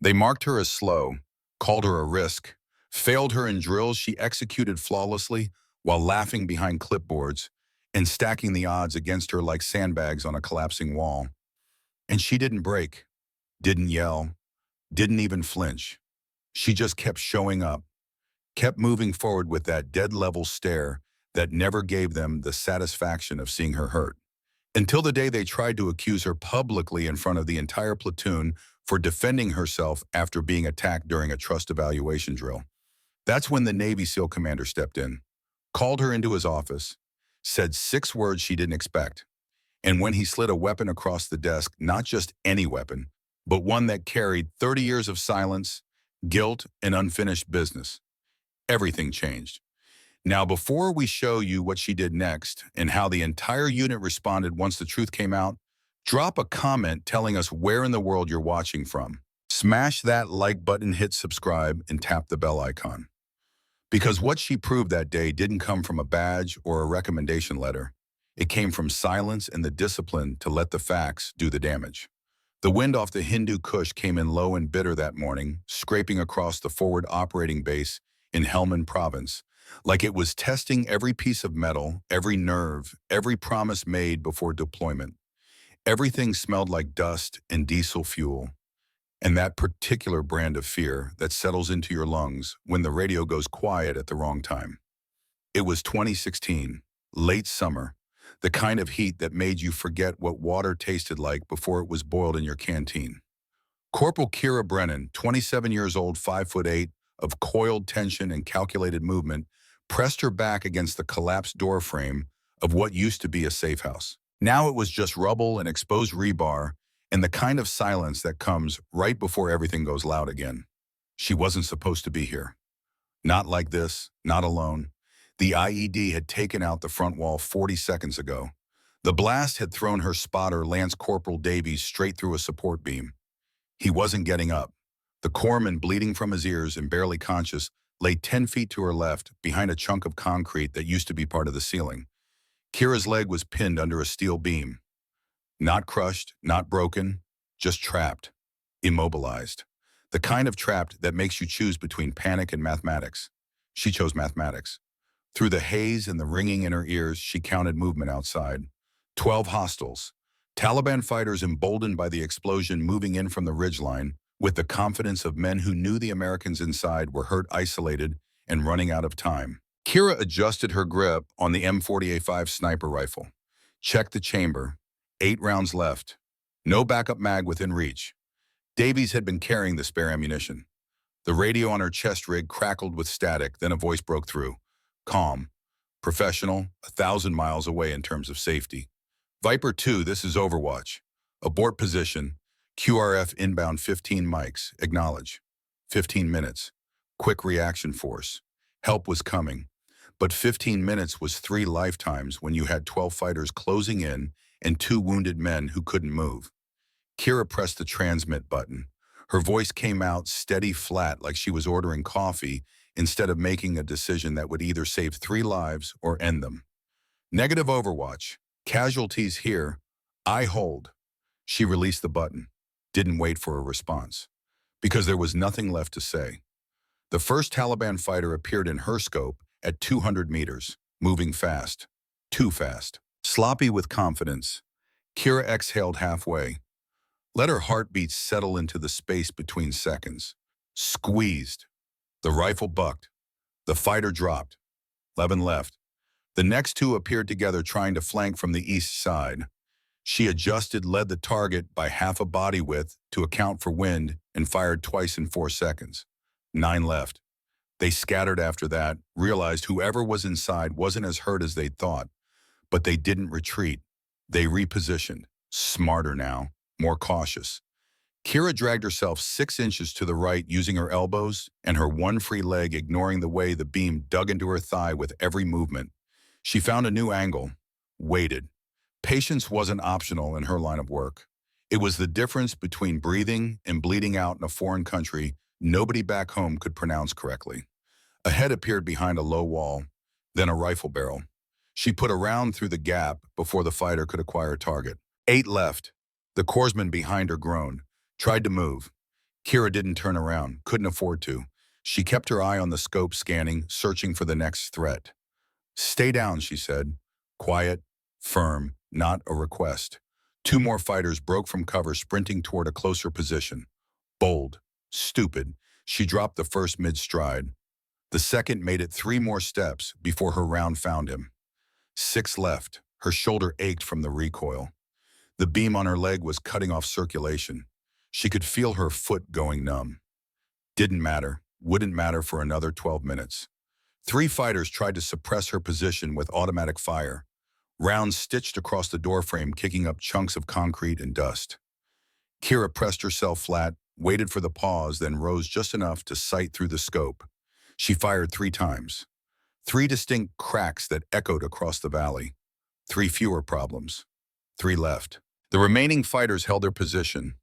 They marked her as slow, called her a risk, failed her in drills she executed flawlessly while laughing behind clipboards and stacking the odds against her like sandbags on a collapsing wall. And she didn't break, didn't yell, didn't even flinch. She just kept showing up, kept moving forward with that dead-level stare that never gave them the satisfaction of seeing her hurt. Until the day they tried to accuse her publicly in front of the entire platoon for defending herself after being attacked during a trust evaluation drill. That's when the Navy SEAL commander stepped in, called her into his office, said 6 words she didn't expect, and when he slid a weapon across the desk, not just any weapon, but one that carried 30 years of silence, guilt, and unfinished business, everything changed. Now, before we show you what she did next and how the entire unit responded once the truth came out, drop a comment telling us where in the world you're watching from. Smash that like button, hit subscribe, and tap the bell icon. Because what she proved that day didn't come from a badge or a recommendation letter. It came from silence and the discipline to let the facts do the damage. The wind off the Hindu Kush came in low and bitter that morning, scraping across the forward operating base in Helmand Province, like it was testing every piece of metal, every nerve, every promise made before deployment. Everything smelled like dust and diesel fuel, and that particular brand of fear that settles into your lungs when the radio goes quiet at the wrong time. It was 2016, late summer, the kind of heat that made you forget what water tasted like before it was boiled in your canteen. Corporal Kira Brennan, 27 years old, 5'8", of coiled tension and calculated movement, pressed her back against the collapsed door frame of what used to be a safe house. Now it was just rubble and exposed rebar and the kind of silence that comes right before everything goes loud again. She wasn't supposed to be here. Not like this, not alone. The IED had taken out the front wall 40 seconds ago. The blast had thrown her spotter, Lance Corporal Davies, straight through a support beam. He wasn't getting up. The corpsman, bleeding from his ears and barely conscious, lay 10 feet to her left behind a chunk of concrete that used to be part of the ceiling. Kira's leg was pinned under a steel beam. Not crushed, not broken, just trapped, immobilized. The kind of trapped that makes you choose between panic and mathematics. She chose mathematics. Through the haze and the ringing in her ears, she counted movement outside. 12 hostiles. Taliban fighters emboldened by the explosion moving in from the ridgeline, with the confidence of men who knew the Americans inside were hurt, isolated, and running out of time. Kira adjusted her grip on the M40A5 sniper rifle. Checked the chamber. 8 rounds left. No backup mag within reach. Davies had been carrying the spare ammunition. The radio on her chest rig crackled with static, then a voice broke through. Calm. Professional, 1,000 miles away in terms of safety. Viper 2, this is Overwatch. Abort position. QRF inbound 15 mics. Acknowledge. 15 minutes. Quick reaction force. Help was coming. But 15 minutes was 3 lifetimes when you had 12 fighters closing in and 2 wounded men who couldn't move. Kira pressed the transmit button. Her voice came out steady flat like she was ordering coffee instead of making a decision that would either save 3 lives or end them. Negative Overwatch. Casualties here. I hold. She released the button. Didn't wait for a response. Because there was nothing left to say. The first Taliban fighter appeared in her scope at 200 meters, moving fast. Too fast. Sloppy with confidence. Kira exhaled halfway. Let her heartbeat settle into the space between seconds. Squeezed. The rifle bucked. The fighter dropped. 11 left. The next 2 appeared together, trying to flank from the east side. She adjusted, led the target by half a body width to account for wind, and fired twice in 4 seconds. 9 left. They scattered after that, realized whoever was inside wasn't as hurt as they'd thought. But they didn't retreat. They repositioned. Smarter now, more cautious. Kira dragged herself 6 inches to the right using her elbows and her one free leg, ignoring the way the beam dug into her thigh with every movement. She found a new angle. Waited. Patience wasn't optional in her line of work. It was the difference between breathing and bleeding out in a foreign country nobody back home could pronounce correctly. A head appeared behind a low wall, then a rifle barrel. She put a round through the gap before the fighter could acquire target. 8 left. The corpsman behind her groaned, tried to move. Kira didn't turn around, couldn't afford to. She kept her eye on the scope scanning, searching for the next threat. Stay down, she said. Quiet, firm, not a request. Two more fighters broke from cover, sprinting toward a closer position. Bold, stupid, she dropped the first mid-stride. The second made it 3 more steps before her round found him. 6 left. Her shoulder ached from the recoil. The beam on her leg was cutting off circulation. She could feel her foot going numb. Didn't matter, wouldn't matter for another 12 minutes. 3 fighters tried to suppress her position with automatic fire. Rounds stitched across the doorframe, kicking up chunks of concrete and dust. Kira pressed herself flat, waited for the pause, then rose just enough to sight through the scope. She fired 3 times. 3 distinct cracks that echoed across the valley. 3 fewer problems. 3 left. The remaining fighters held their position.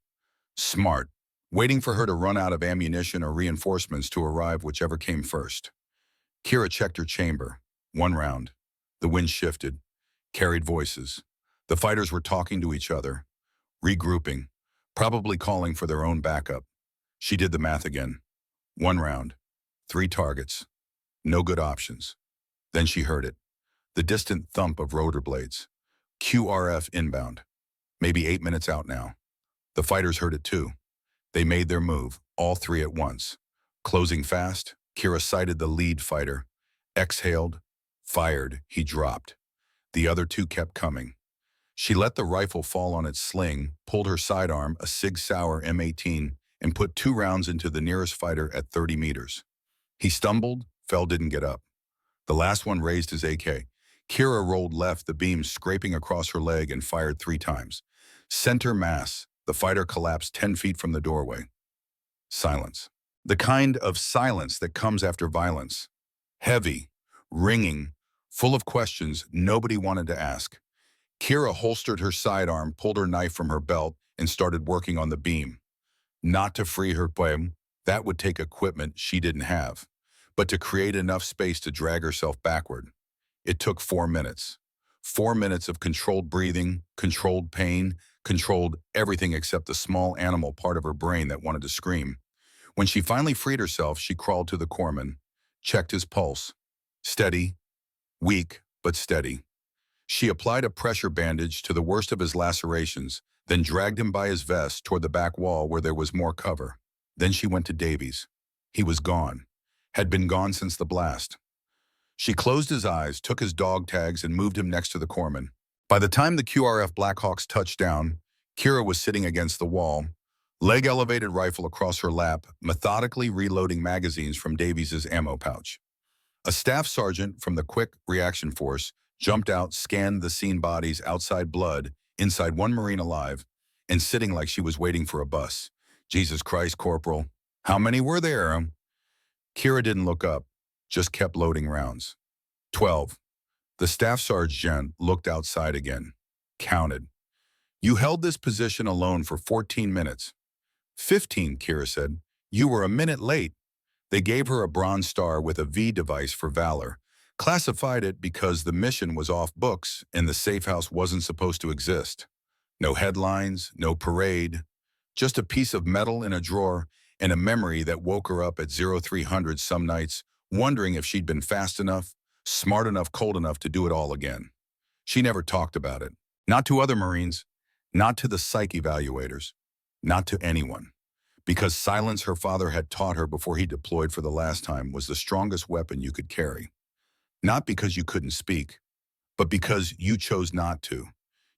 Smart, waiting for her to run out of ammunition or reinforcements to arrive, whichever came first. Kira checked her chamber. 1 round. The wind shifted, carried voices. The fighters were talking to each other, regrouping, probably calling for their own backup. She did the math again. 1 round. 3 targets. No good options. Then she heard it. The distant thump of rotor blades. QRF inbound. Maybe 8 minutes out now. The fighters heard it too. They made their move, all 3 at once. Closing fast, Kira sighted the lead fighter. Exhaled, fired, he dropped. The other 2 kept coming. She let the rifle fall on its sling, pulled her sidearm, a Sig Sauer M18, and put 2 rounds into the nearest fighter at 30 meters. He stumbled, fell, didn't get up. The last one raised his AK. Kira rolled left, the beam scraping across her leg, and fired 3 times. Center mass. The fighter collapsed 10 feet from the doorway. Silence. The kind of silence that comes after violence. Heavy, ringing, full of questions nobody wanted to ask. Kira holstered her sidearm, pulled her knife from her belt, and started working on the beam. Not to free her poem, that would take equipment she didn't have, but to create enough space to drag herself backward. It took 4 minutes. 4 minutes of controlled breathing, controlled pain, controlled everything except the small animal part of her brain that wanted to scream. When she finally freed herself, she crawled to the corpsman, checked his pulse. Steady, weak, but steady. She applied a pressure bandage to the worst of his lacerations, then dragged him by his vest toward the back wall where there was more cover. Then she went to Davies. He was gone. Had been gone since the blast. She closed his eyes, took his dog tags, and moved him next to the corpsman. By the time the QRF Blackhawks touched down, Kira was sitting against the wall, leg-elevated rifle across her lap, methodically reloading magazines from Davies' ammo pouch. A staff sergeant from the Quick Reaction Force jumped out, scanned the scene, bodies, outside blood, inside 1 Marine alive, and sitting like she was waiting for a bus. Jesus Christ, Corporal. How many were there? Kira didn't look up, just kept loading rounds. 12. The staff sergeant looked outside again. Counted. You held this position alone for 14 minutes. 15, Kira said. You were a minute late. They gave her a Bronze Star with a V device for valor, classified it because the mission was off books and the safe house wasn't supposed to exist. No headlines, no parade, just a piece of metal in a drawer and a memory that woke her up at 0300 some nights, wondering if she'd been fast enough, smart enough, cold enough to do it all again. She never talked about it. Not to other Marines, not to the psych evaluators, not to anyone. Because silence, her father had taught her before he deployed for the last time, was the strongest weapon you could carry. Not because you couldn't speak, but because you chose not to.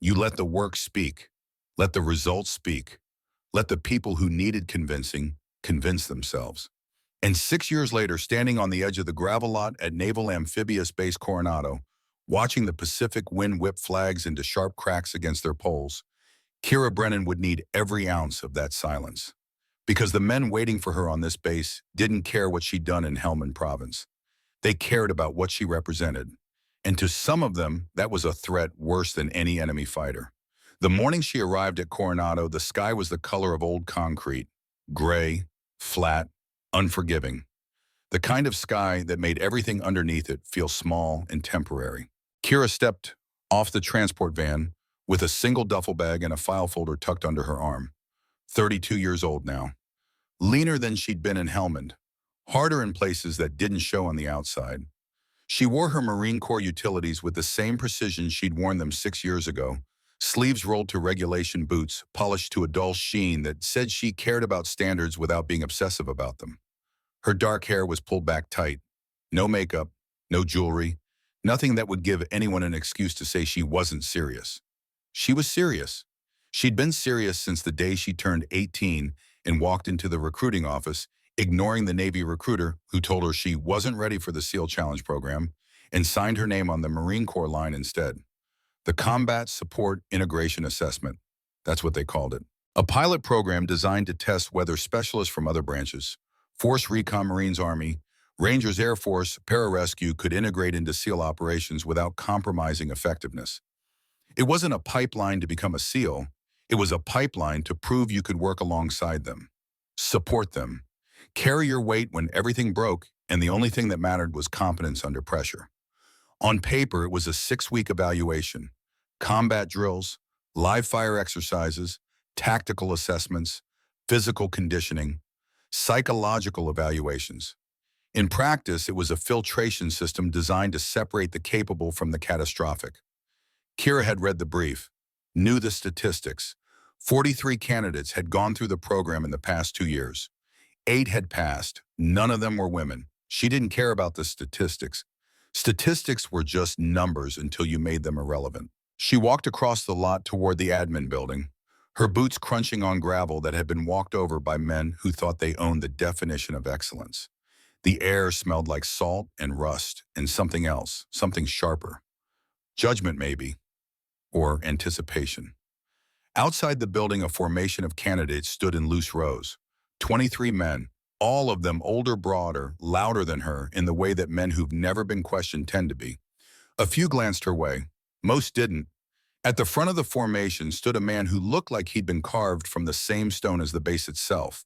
You let the work speak. Let the results speak. Let the people who needed convincing convince themselves. And 6 years later, standing on the edge of the gravel lot at Naval Amphibious Base Coronado, watching the Pacific wind whip flags into sharp cracks against their poles, Kira Brennan would need every ounce of that silence. Because the men waiting for her on this base didn't care what she'd done in Helmand Province. They cared about what she represented. And to some of them, that was a threat worse than any enemy fighter. The morning she arrived at Coronado, the sky was the color of old concrete. Gray, flat, unforgiving. The kind of sky that made everything underneath it feel small and temporary. Kira stepped off the transport van with a single duffel bag and a file folder tucked under her arm. 32 years old now. leaner than she'd been in Helmand, harder in places that didn't show on the outside. She wore her Marine Corps utilities with the same precision she'd worn them 6 years ago, sleeves rolled to regulation boots, polished to a dull sheen that said she cared about standards without being obsessive about them. Her dark hair was pulled back tight. No makeup, no jewelry, nothing that would give anyone an excuse to say she wasn't serious. She was serious. She'd been serious since the day she turned 18 and walked into the recruiting office, ignoring the Navy recruiter who told her she wasn't ready for the SEAL Challenge program and signed her name on the Marine Corps line instead. The Combat Support Integration Assessment. That's what they called it. A pilot program designed to test whether specialists from other branches, Force Recon Marines Army, Rangers Air Force, Pararescue could integrate into SEAL operations without compromising effectiveness. It wasn't a pipeline to become a SEAL. It was a pipeline to prove you could work alongside them, support them, carry your weight when everything broke and the only thing that mattered was competence under pressure. On paper, it was a 6-week evaluation, combat drills, live fire exercises, tactical assessments, physical conditioning, psychological evaluations. In practice, it was a filtration system designed to separate the capable from the catastrophic. Kira had read the brief, knew the statistics. 43 candidates had gone through the program in the past 2 years. 8 had passed. None of them were women. She didn't care about the statistics. Statistics were just numbers until you made them irrelevant. She walked across the lot toward the admin building, her boots crunching on gravel that had been walked over by men who thought they owned the definition of excellence. The air smelled like salt and rust and something else, something sharper. Judgment, maybe, or anticipation. Outside the building, a formation of candidates stood in loose rows. 23 men, all of them older, broader, louder than her in the way that men who've never been questioned tend to be. A few glanced her way. Most didn't. At the front of the formation stood a man who looked like he'd been carved from the same stone as the base itself.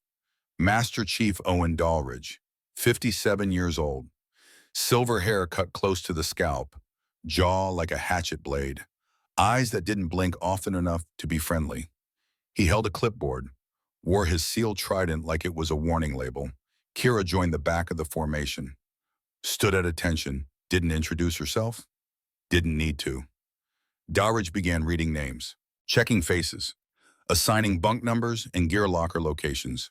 Master Chief Owen Dahlridge, 57 years old. Silver hair cut close to the scalp, jaw like a hatchet blade, eyes that didn't blink often enough to be friendly. He held a clipboard, wore his sealed trident like it was a warning label. Kira joined the back of the formation, stood at attention, didn't introduce herself, didn't need to. Dahlridge began reading names, checking faces, assigning bunk numbers and gear locker locations.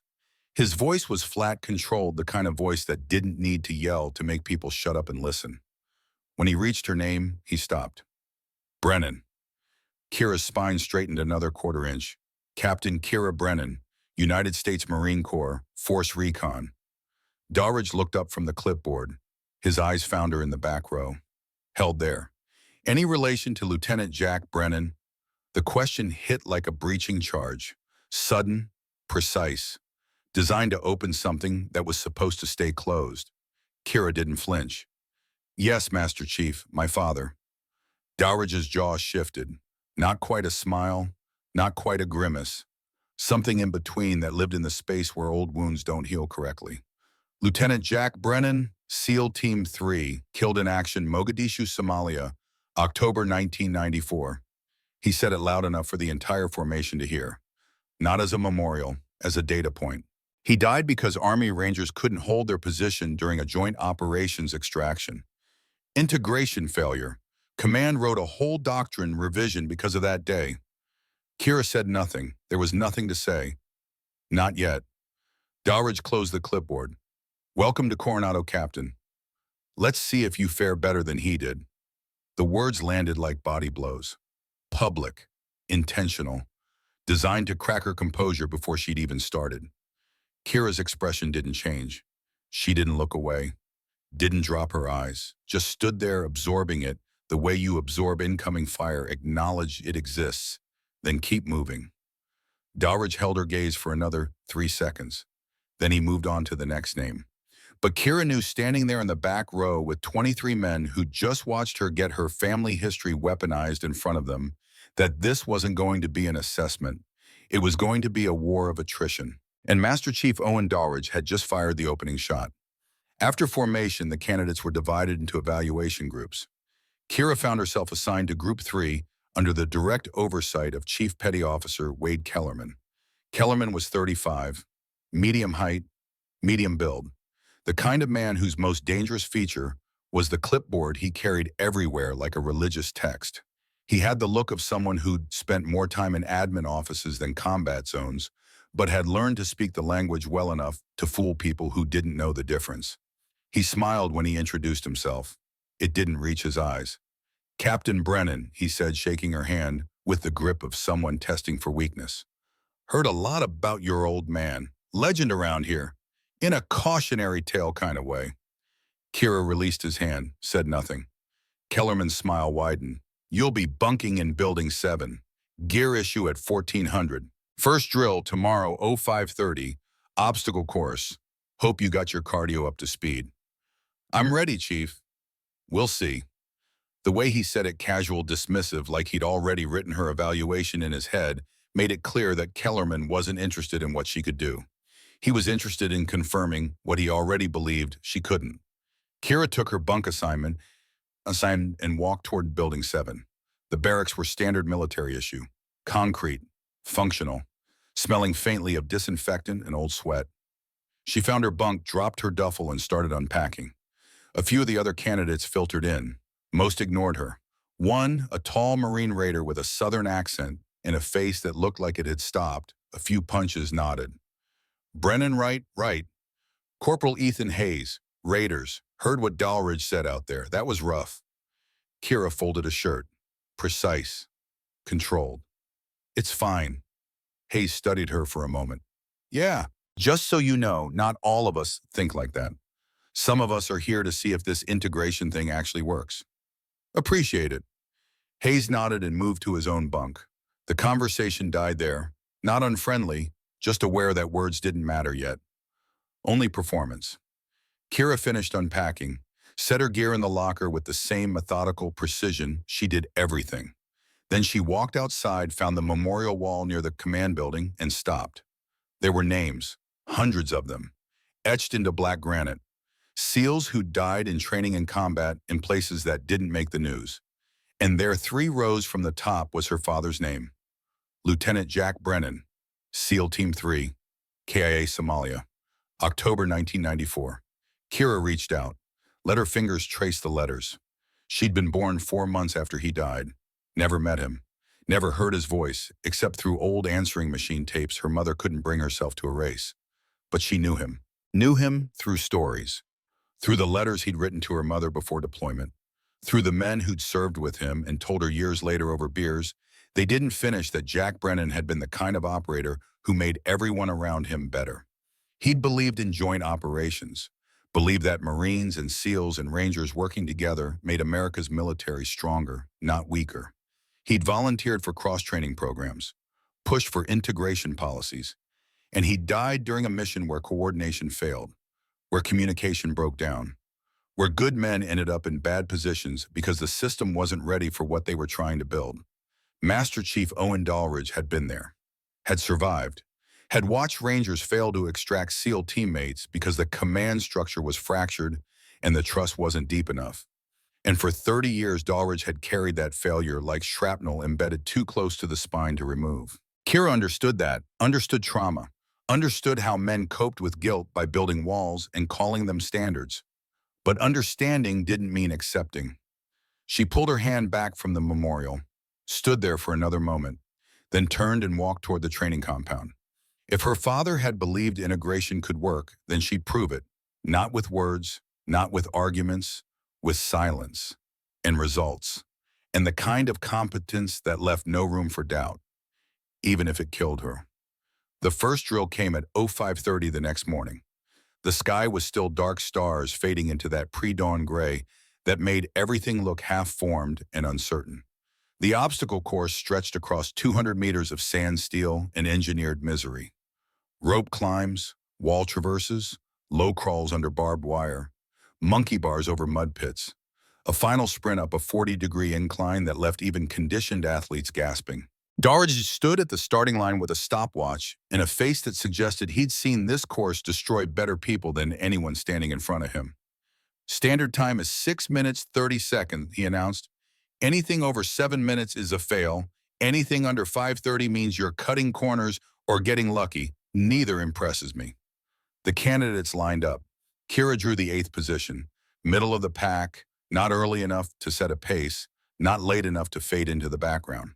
His voice was flat, controlled, the kind of voice that didn't need to yell to make people shut up and listen. When he reached her name, he stopped. Brennan. Kira's spine straightened another quarter inch. Captain Kira Brennan, United States Marine Corps, Force Recon. Dahlridge looked up from the clipboard. His eyes found her in the back row, held there. Any relation to Lieutenant Jack Brennan? The question hit like a breaching charge, sudden, precise, designed to open something that was supposed to stay closed. Kira didn't flinch. Yes, Master Chief, my father. Dahlridge's jaw shifted. Not quite a smile, not quite a grimace. Something in between that lived in the space where old wounds don't heal correctly. Lieutenant Jack Brennan, SEAL Team 3, killed in action, Mogadishu, Somalia, October 1994. He said it loud enough for the entire formation to hear. Not as a memorial, as a data point. He died because Army Rangers couldn't hold their position during a joint operations extraction. Integration failure. Command wrote a whole doctrine revision because of that day. Kira said nothing. There was nothing to say. Not yet. Dahlridge closed the clipboard. Welcome to Coronado, Captain. Let's see if you fare better than he did. The words landed like body blows. Public, intentional, designed to crack her composure before she'd even started. Kira's expression didn't change. She didn't look away, didn't drop her eyes, just stood there absorbing it the way you absorb incoming fire, acknowledge it exists, then keep moving. Dahlridge held her gaze for another 3 seconds. Then he moved on to the next name. But Kira knew, standing there in the back row with 23 men who just watched her get her family history weaponized in front of them, that this wasn't going to be an assessment. It was going to be a war of attrition. And Master Chief Owen Dahlridge had just fired the opening shot. After formation, the candidates were divided into evaluation groups. Kira found herself assigned to Group 3 under the direct oversight of Chief Petty Officer Wade Kellerman. Kellerman was 35, medium height, medium build. The kind of man whose most dangerous feature was the clipboard he carried everywhere like a religious text. He had the look of someone who'd spent more time in admin offices than combat zones, but had learned to speak the language well enough to fool people who didn't know the difference. He smiled when he introduced himself. It didn't reach his eyes. "Captain Brennan," he said, shaking her hand with the grip of someone testing for weakness. "Heard a lot about your old man. Legend around here. In a cautionary tale kind of way." Kira released his hand, said nothing. Kellerman's smile widened. "You'll be bunking in Building 7. Gear issue at 1400. First drill tomorrow 0530. Obstacle course. Hope you got your cardio up to speed." "I'm ready, Chief." "We'll see." The way he said it casual dismissive like he'd already written her evaluation in his head made it clear that Kellerman wasn't interested in what she could do. He was interested in confirming what he already believed she couldn't. Kira took her bunk assignment and walked toward Building 7. The barracks were standard military issue. Concrete, functional, smelling faintly of disinfectant and old sweat. She found her bunk, dropped her duffel, and started unpacking. A few of the other candidates filtered in. Most ignored her. One, a tall Marine raider with a southern accent and a face that looked like it had stopped, a few punches, nodded. "Brennan, right? Right. Corporal Ethan Hayes, Raiders. Heard what Dalridge said out there. That was rough." Kira folded a shirt. Precise. Controlled. "It's fine." Hayes studied her for a moment. "Yeah, just so you know, not all of us think like that. Some of us are here to see if this integration thing actually works." "Appreciate it." Hayes nodded and moved to his own bunk. The conversation died there, not unfriendly, just aware that words didn't matter yet. Only performance. Kira finished unpacking, set her gear in the locker with the same methodical precision she did everything. Then she walked outside, found the memorial wall near the command building, and stopped. There were names, hundreds of them, etched into black granite. SEALs who died in training and combat in places that didn't make the news. And there, 3 rows from the top, was her father's name. Lieutenant Jack Brennan, SEAL Team 3, KIA Somalia, October 1994. Kira reached out, let her fingers trace the letters. She'd been born 4 months after he died. Never met him. Never heard his voice, except through old answering machine tapes her mother couldn't bring herself to erase. But she knew him. Knew him through stories. Through the letters he'd written to her mother before deployment. Through the men who'd served with him and told her years later over beers they didn't finish that Jack Brennan had been the kind of operator who made everyone around him better. He'd believed in joint operations, believed that Marines and SEALs and Rangers working together made America's military stronger, not weaker. He'd volunteered for cross-training programs, pushed for integration policies, and he died during a mission where coordination failed, where communication broke down, where good men ended up in bad positions because the system wasn't ready for what they were trying to build. Master Chief Owen Dalridge had been there, had survived, had watched Rangers fail to extract SEAL teammates because the command structure was fractured and the trust wasn't deep enough. And for 30 years, Dalridge had carried that failure like shrapnel embedded too close to the spine to remove. Kira understood that, understood trauma, understood how men coped with guilt by building walls and calling them standards. But understanding didn't mean accepting. She pulled her hand back from the memorial, stood there for another moment, then turned and walked toward the training compound. If her father had believed integration could work, then she'd prove it, not with words, not with arguments, with silence and results, and the kind of competence that left no room for doubt, even if it killed her. The first drill came at 0530 the next morning. The sky was still dark stars fading into that pre-dawn gray that made everything look half-formed and uncertain. The obstacle course stretched across 200 meters of sand, steel, and engineered misery. Rope climbs, wall traverses, low crawls under barbed wire, monkey bars over mud pits, a final sprint up a 40-degree incline that left even conditioned athletes gasping. Dalridge stood at the starting line with a stopwatch and a face that suggested he'd seen this course destroy better people than anyone standing in front of him. "Standard time is 6 minutes 30 seconds, he announced. "Anything over 7 minutes is a fail. Anything under 5:30 means you're cutting corners or getting lucky. Neither impresses me." The candidates lined up. Kira drew the 8th position, middle of the pack, not early enough to set a pace, not late enough to fade into the background.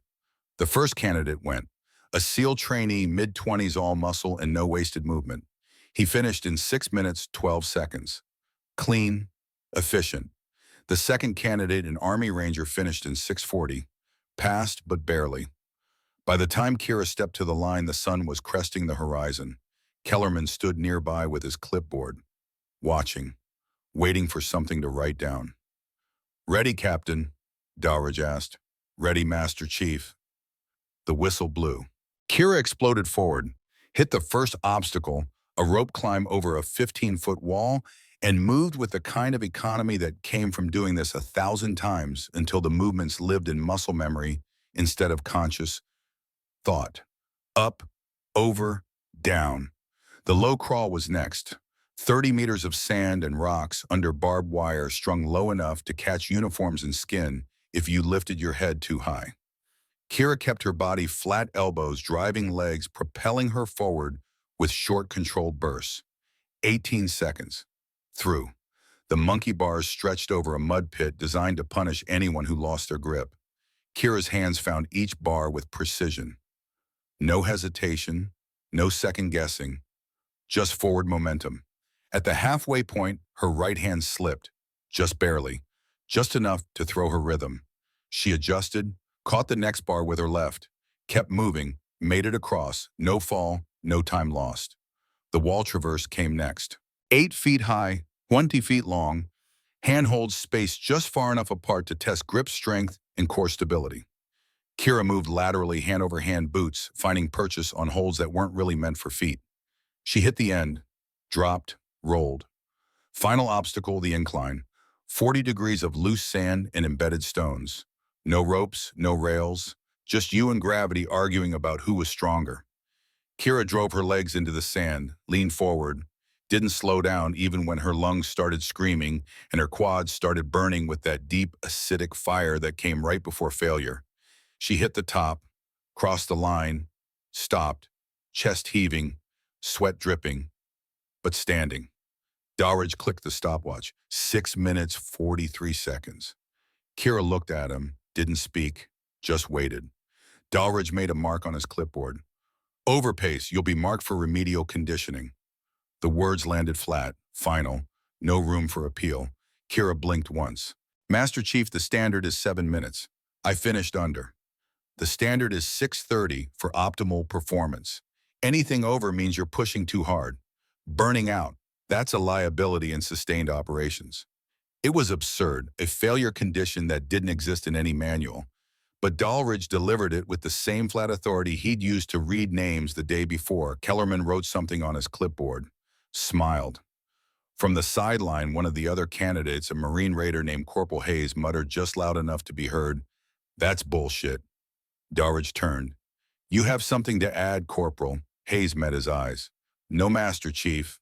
The first candidate went, a SEAL trainee, mid-20s, all muscle and no wasted movement. He finished in 6 minutes, 12 seconds. Clean, efficient. The second candidate, an Army Ranger, finished in 6:40, passed but barely. By the time Kira stepped to the line, the sun was cresting the horizon. Kellerman stood nearby with his clipboard, watching, waiting for something to write down. "Ready, Captain?" Dowridge asked. "Ready, Master Chief." The whistle blew. Kira exploded forward, hit the first obstacle, a rope climb over a 15-foot wall, and moved with the kind of economy that came from doing this 1,000 times until the movements lived in muscle memory instead of conscious thought. Up, over, down. The low crawl was next. 30 meters of sand and rocks under barbed wire strung low enough to catch uniforms and skin if you lifted your head too high. Kira kept her body flat, elbows, driving legs, propelling her forward with short, controlled bursts. 18 seconds. Through. The monkey bars stretched over a mud pit designed to punish anyone who lost their grip. Kira's hands found each bar with precision. No hesitation, no second guessing, just forward momentum. At the halfway point, her right hand slipped, just barely, just enough to throw her rhythm. She adjusted, caught the next bar with her left, kept moving, made it across, no fall, no time lost. The wall traverse came next. 8 feet high, 20 feet long, handholds spaced just far enough apart to test grip strength and core stability. Kira moved laterally, hand over hand boots, finding purchase on holds that weren't really meant for feet. She hit the end, dropped, rolled. Final obstacle, the incline. 40 degrees of loose sand and embedded stones. No ropes, no rails, just you and gravity arguing about who was stronger. Kira drove her legs into the sand, leaned forward, didn't slow down even when her lungs started screaming and her quads started burning with that deep, acidic fire that came right before failure. She hit the top, crossed the line, stopped, chest heaving, sweat dripping, but standing. Dowridge clicked the stopwatch. 6 minutes, 43 seconds. Kira looked at him, didn't speak, just waited. Dowridge made a mark on his clipboard. "Overpace, you'll be marked for remedial conditioning." The words landed flat, final, no room for appeal. Kira blinked once. "Master Chief, the standard is 7 minutes. I finished under. The standard is 6:30 for optimal performance. Anything over means you're pushing too hard. Burning out, that's a liability in sustained operations." It was absurd, a failure condition that didn't exist in any manual. But Dowridge delivered it with the same flat authority he'd used to read names the day before. Kellerman wrote something on his clipboard, smiled. From the sideline, one of the other candidates, a Marine Raider named Corporal Hayes, muttered just loud enough to be heard, "That's bullshit." Dowridge turned. "You have something to add, Corporal?" Hayes met his eyes. "No, Master Chief."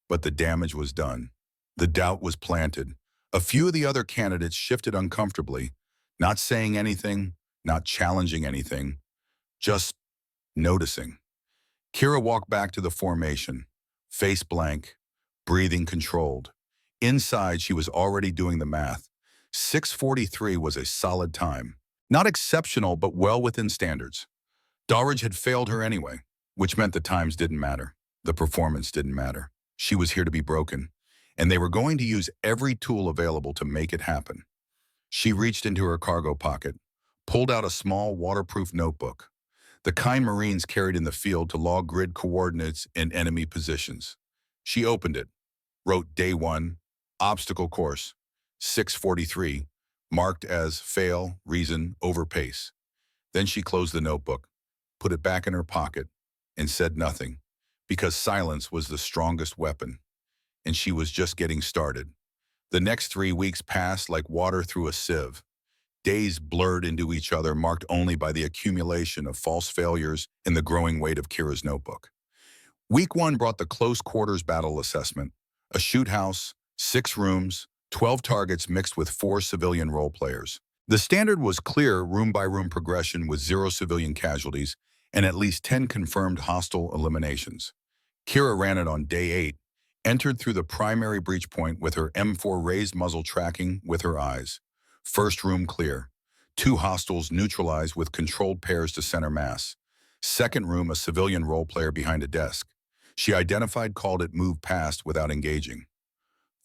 But the damage was done. The doubt was planted. A few of the other candidates shifted uncomfortably, not saying anything, not challenging anything, just noticing. Kira walked back to the formation, face blank, breathing controlled. Inside, she was already doing the math. 6:43 was a solid time. Not exceptional, but well within standards. Dowridge had failed her anyway, which meant the times didn't matter. The performance didn't matter. She was here to be broken, and they were going to use every tool available to make it happen. She reached into her cargo pocket, pulled out a small waterproof notebook, the kind Marines carried in the field to log grid coordinates and enemy positions. She opened it, wrote Day 1, obstacle course, 6:43, marked as fail, reason, overpace. Then she closed the notebook, put it back in her pocket, and said nothing, because silence was the strongest weapon, and she was just getting started. The next 3 weeks passed like water through a sieve. Days blurred into each other, marked only by the accumulation of false failures and the growing weight of Kira's notebook. Week 1 brought the close quarters battle assessment, a shoot house, 6 rooms, 12 targets mixed with 4 civilian role players. The standard was clear room-by-room progression with 0 civilian casualties and at least 10 confirmed hostile eliminations. Kira ran it on day 8, Entered through the primary breach point with her M4 raised muzzle tracking with her eyes. First room clear. 2 hostiles neutralized with controlled pairs to center mass. Second room, a civilian role player behind a desk. She identified, called it, moved past without engaging.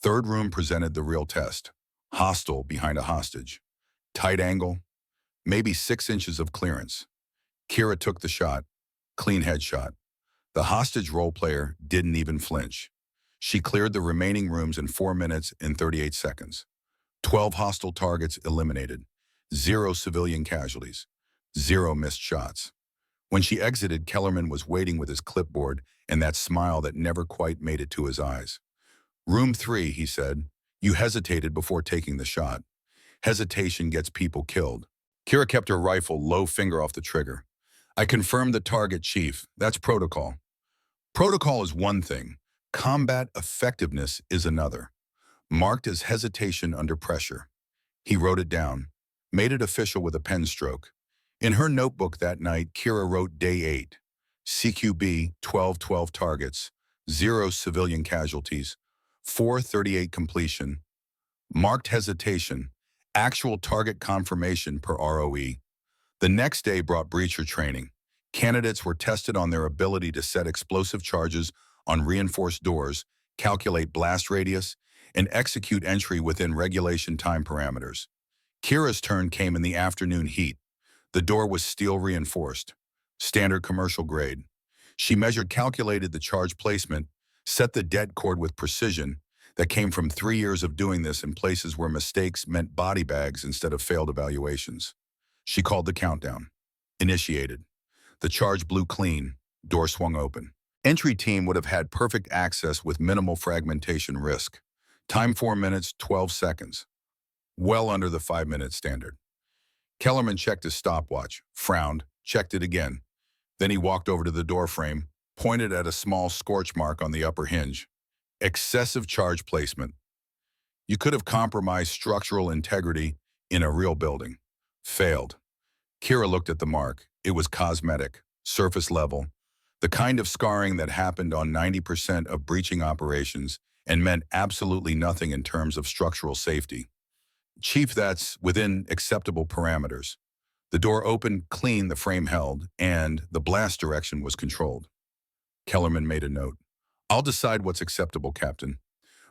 Third room presented the real test. Hostile behind a hostage. Tight angle, maybe 6 inches of clearance. Kira took the shot. Clean headshot. The hostage role player didn't even flinch. She cleared the remaining rooms in 4 minutes and 38 seconds. 12 hostile targets eliminated. 0 civilian casualties. 0 missed shots. When she exited, Kellerman was waiting with his clipboard and that smile that never quite made it to his eyes. "Room 3, he said. "You hesitated before taking the shot. Hesitation gets people killed." Kira kept her rifle low, finger off the trigger. "I confirmed the target, Chief. That's protocol." Protocol is one thing. Combat effectiveness is another. Marked as hesitation under pressure. He wrote it down, made it official with a pen stroke. In her notebook that night, Kira wrote Day 8. CQB, 12 targets, 0 civilian casualties, 438 completion. Marked hesitation, actual target confirmation per ROE. The next day brought breacher training. Candidates were tested on their ability to set explosive charges on reinforced doors, calculate blast radius, and execute entry within regulation time parameters. Kira's turn came in the afternoon heat. The door was steel reinforced, standard commercial grade. She calculated the charge placement, set the det cord with precision that came from 3 years of doing this in places where mistakes meant body bags instead of failed evaluations. She called the countdown. Initiated. The charge blew clean. Door swung open. Entry team would have had perfect access with minimal fragmentation risk. Time 4 minutes, 12 seconds. Well under the 5-minute standard. Kellerman checked his stopwatch, frowned, checked it again. Then he walked over to the door frame, pointed at a small scorch mark on the upper hinge. Excessive charge placement. You could have compromised structural integrity in a real building. Failed. Kira looked at the mark. It was cosmetic, surface level, the kind of scarring that happened on 90% of breaching operations and meant absolutely nothing in terms of structural safety. Chief, that's within acceptable parameters. The door opened, clean, the frame held, and the blast direction was controlled. Kellerman made a note. "I'll decide what's acceptable, Captain."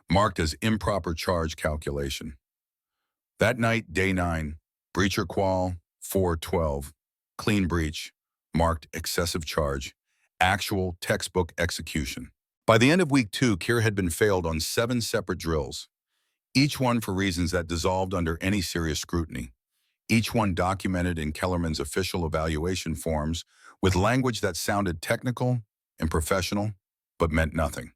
Marked as improper charge calculation. That night, Day 9, breacher qual, 412, clean breach, marked excessive charge, actual textbook execution. By the end of week 2, Kira had been failed on 7 separate drills, each one for reasons that dissolved under any serious scrutiny. Each one documented in Kellerman's official evaluation forms with language that sounded technical and professional, but meant nothing.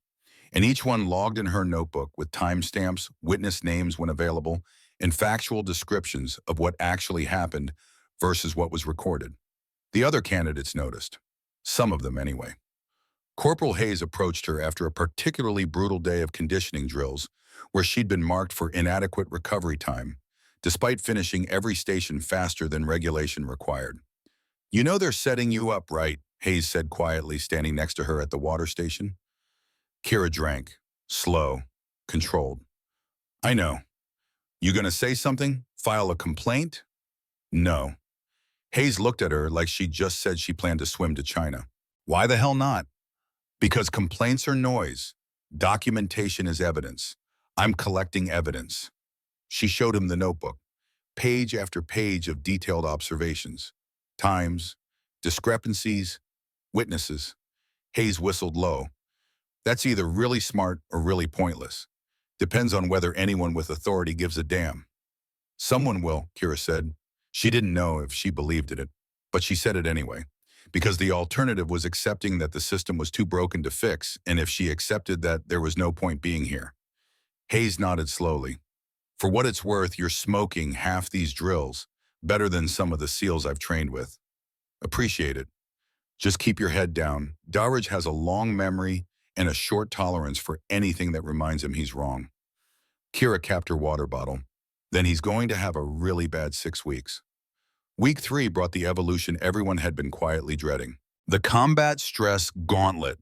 And each one logged in her notebook with timestamps, witness names when available, and factual descriptions of what actually happened versus what was recorded. The other candidates noticed. Some of them, anyway. Corporal Hayes approached her after a particularly brutal day of conditioning drills where she'd been marked for inadequate recovery time, despite finishing every station faster than regulation required. "You know they're setting you up, right?" Hayes said quietly, standing next to her at the water station. Kira drank, slow, controlled. "I know. You gonna say something? File a complaint?" "No." Hayes looked at her like she just said she planned to swim to China. "Why the hell not?" "Because complaints are noise. Documentation is evidence. I'm collecting evidence." She showed him the notebook, page after page of detailed observations, times, discrepancies, witnesses. Hayes whistled low. "That's either really smart or really pointless. Depends on whether anyone with authority gives a damn." "Someone will," Kira said. She didn't know if she believed in it, but she said it anyway, because the alternative was accepting that the system was too broken to fix, and if she accepted that, there was no point being here. Hayes nodded slowly. "For what it's worth, you're smoking half these drills, better than some of the SEALs I've trained with. Appreciate it. Just keep your head down. Darridge has a long memory and a short tolerance for anything that reminds him he's wrong." Kira capped her water bottle. "Then he's going to have a really bad 6 weeks." Week 3 brought the evolution everyone had been quietly dreading. The combat stress gauntlet.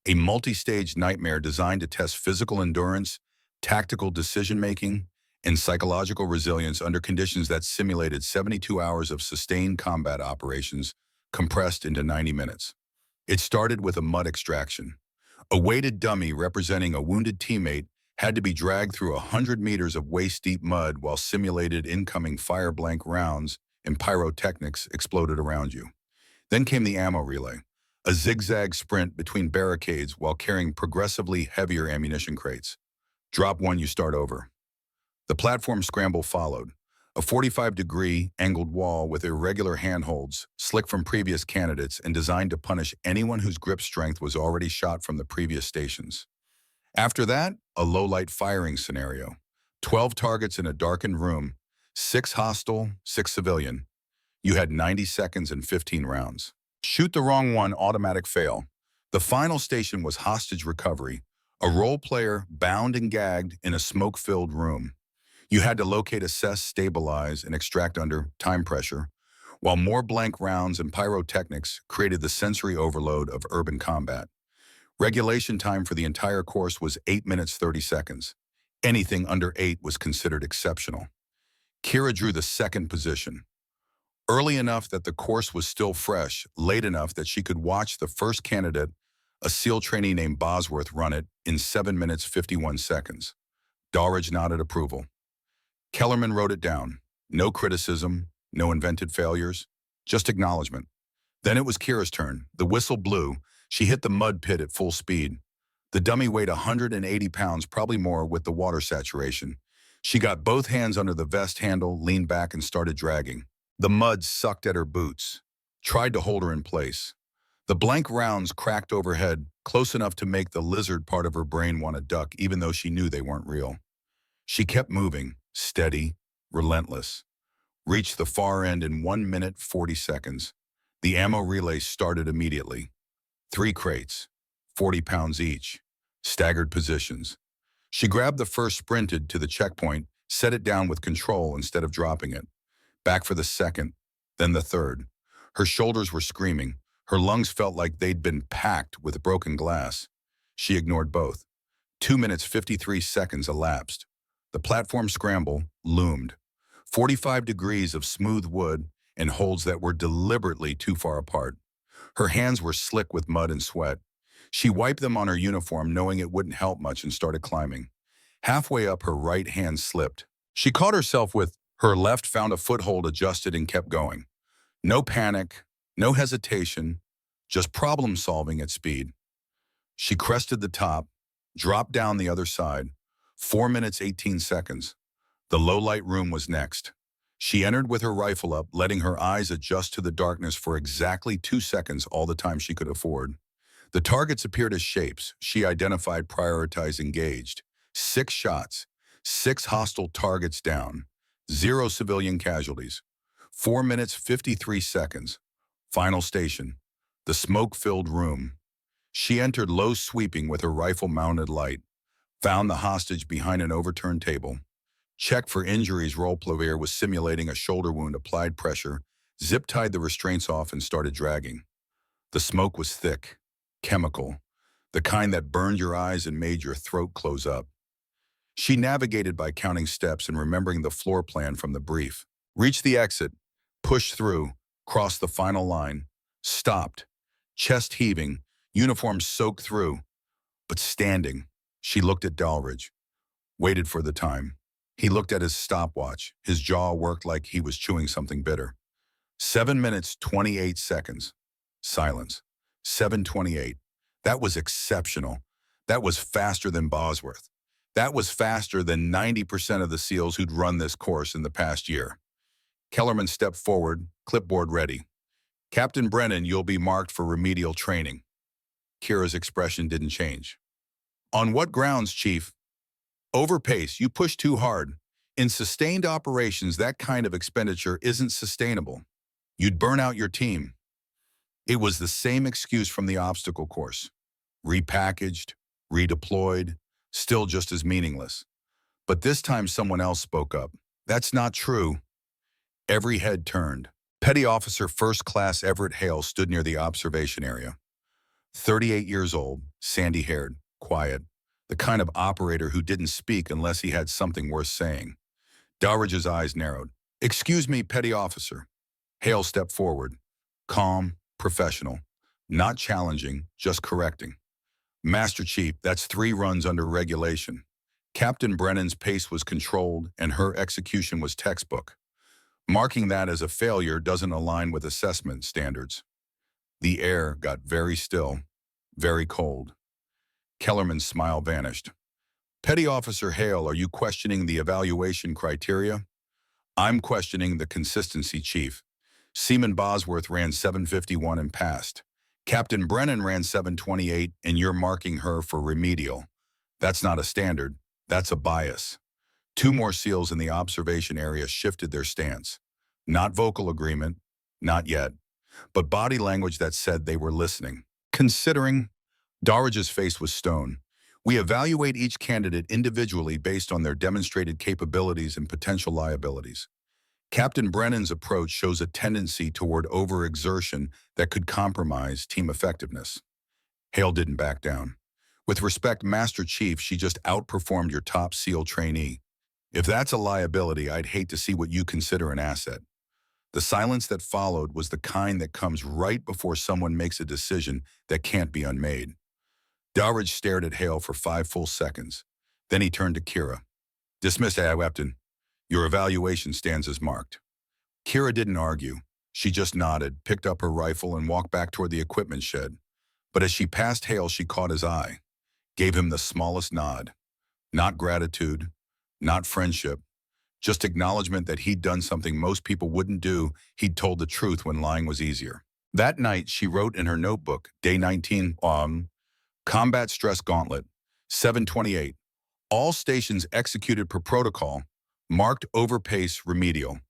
a multi-stage nightmare designed to test physical endurance, tactical decision-making, and psychological resilience under conditions that simulated 72 hours of sustained combat operations compressed into 90 minutes. It started with a mud extraction. A weighted dummy representing a wounded teammate had to be dragged through 100 meters of waist-deep mud while simulated incoming fire-blank rounds and pyrotechnics exploded around you. Then came the ammo relay, a zigzag sprint between barricades while carrying progressively heavier ammunition crates. Drop one, you start over. The platform scramble followed, a 45-degree angled wall with irregular handholds, slick from previous candidates and designed to punish anyone whose grip strength was already shot from the previous stations. After that, a low-light firing scenario. 12 targets in a darkened room, 6 hostile, 6 civilian. You had 90 seconds and 15 rounds. Shoot the wrong one, automatic fail. The final station was hostage recovery, a role player bound and gagged in a smoke-filled room. You had to locate, assess, stabilize, and extract under time pressure, while more blank rounds and pyrotechnics created the sensory overload of urban combat. Regulation time for the entire course was 8 minutes 30 seconds. Anything under 8 was considered exceptional. Kira drew the second position. Early enough that the course was still fresh, late enough that she could watch the first candidate, a SEAL trainee named Bosworth, run it in 7 minutes 51 seconds. Dahlridge nodded approval. Kellerman wrote it down. No criticism, no invented failures, just acknowledgement. Then it was Kira's turn. The whistle blew. She hit the mud pit at full speed. The dummy weighed 180 pounds, probably more with the water saturation. She got both hands under the vest handle, leaned back, and started dragging. The mud sucked at her boots, tried to hold her in place. The blank rounds cracked overhead, close enough to make the lizard part of her brain want to duck, even though she knew they weren't real. She kept moving, steady, relentless. Reached the far end in 1 minute 40 seconds. The ammo relay started immediately. 3 crates, 40 pounds each, staggered positions. She grabbed the first, sprinted to the checkpoint, set it down with control instead of dropping it. Back for the second, then the third. Her shoulders were screaming. Her lungs felt like they'd been packed with broken glass. She ignored both. 2 minutes 53 seconds elapsed. The platform scramble loomed. 45 degrees of smooth wood and holds that were deliberately too far apart. Her hands were slick with mud and sweat. She wiped them on her uniform, knowing it wouldn't help much, and started climbing. Halfway up, her right hand slipped. She caught herself with her left, found a foothold, adjusted, and kept going. No panic, no hesitation, just problem solving at speed. She crested the top, dropped down the other side. 4 minutes 18 seconds. The low-light room was next. She entered with her rifle up, letting her eyes adjust to the darkness for exactly 2 seconds, all the time she could afford. The targets appeared as shapes. She identified, prioritized, engaged. 6 shots, 6 hostile targets down, 0 civilian casualties. 4 minutes 53 seconds. Final station, the smoke-filled room. She entered low sweeping with her rifle mounted light, found the hostage behind an overturned table. Checked for injuries. Role player was simulating a shoulder wound, applied pressure, zip-tied the restraints off, and started dragging. The smoke was thick, chemical, the kind that burned your eyes and made your throat close up. She navigated by counting steps and remembering the floor plan from the brief. Reached the exit, pushed through, crossed the final line, stopped, chest heaving, uniform soaked through, but standing. She looked at Dahlridge, waited for the time. He looked at his stopwatch. His jaw worked like he was chewing something bitter. 7 minutes, 28 seconds. Silence. 7:28. That was exceptional. That was faster than Bosworth. That was faster than 90% of the SEALs who'd run this course in the past year. Kellerman stepped forward, clipboard ready. Captain Brennan, you'll be marked for remedial training. Kira's expression didn't change. On what grounds, Chief? Overpace, you push too hard. In sustained operations, that kind of expenditure isn't sustainable. You'd burn out your team. It was the same excuse from the obstacle course. Repackaged, redeployed, still just as meaningless. But this time someone else spoke up. That's not true. Every head turned. Petty Officer First Class Everett Hale stood near the observation area. 38 years old, sandy-haired, quiet, the kind of operator who didn't speak unless he had something worth saying. Doweridge's eyes narrowed. "Excuse me, petty officer." Hale stepped forward, calm, professional, not challenging, just correcting. "Master Chief, that's 3 runs under regulation." Captain Brennan's pace was controlled and her execution was textbook. Marking that as a failure doesn't align with assessment standards. The air got very still, very cold. Kellerman's smile vanished. "Petty Officer Hale, are you questioning the evaluation criteria?" "I'm questioning the consistency, Chief. Seaman Bosworth ran 7:51 and passed. Captain Brennan ran 7:28 and you're marking her for remedial. That's not a standard, that's a bias." 2 more SEALs in the observation area shifted their stance. Not vocal agreement, not yet, but body language that said they were listening. Considering, Doweridge's face was stone. "We evaluate each candidate individually based on their demonstrated capabilities and potential liabilities. Captain Brennan's approach shows a tendency toward overexertion that could compromise team effectiveness." Hale didn't back down. "With respect, Master Chief, she just outperformed your top SEAL trainee. If that's a liability, I'd hate to see what you consider an asset." The silence that followed was the kind that comes right before someone makes a decision that can't be unmade. Doweridge stared at Hale for 5 full seconds. Then he turned to Kira. "Dismiss, Wepton. Your evaluation stands as marked." Kira didn't argue. She just nodded, picked up her rifle, and walked back toward the equipment shed. But as she passed Hale, she caught his eye, gave him the smallest nod. Not gratitude, not friendship, just acknowledgement that he'd done something most people wouldn't do. He'd told the truth when lying was easier. That night, she wrote in her notebook, Day 19, Combat Stress Gauntlet, 7:28. All stations executed per protocol, marked overpace remedial.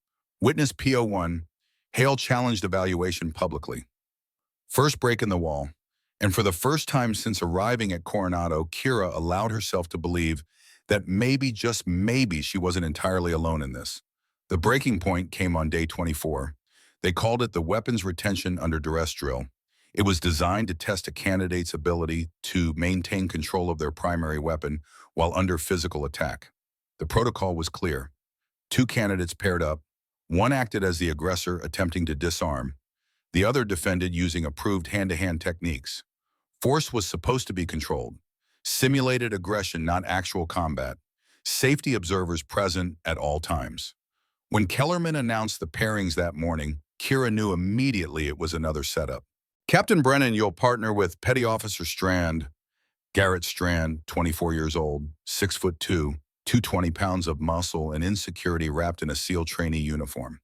Witness PO1, Hale challenged evaluation publicly. First break in the wall, and for the first time since arriving at Coronado, Kira allowed herself to believe that maybe, just maybe, she wasn't entirely alone in this. The breaking point came on day 24. They called it the Weapons Retention Under Duress Drill. It was designed to test a candidate's ability to maintain control of their primary weapon while under physical attack. The protocol was clear. 2 candidates paired up. One acted as the aggressor, attempting to disarm. The other defended using approved hand-to-hand techniques. Force was supposed to be controlled. Simulated aggression, not actual combat. Safety observers present at all times. When Kellerman announced the pairings that morning, Kira knew immediately it was another setup. "Captain Brennan, you'll partner with Petty Officer Strand." Garrett Strand, 24 years old, 6'2", 220 pounds of muscle and insecurity wrapped in a SEAL trainee uniform.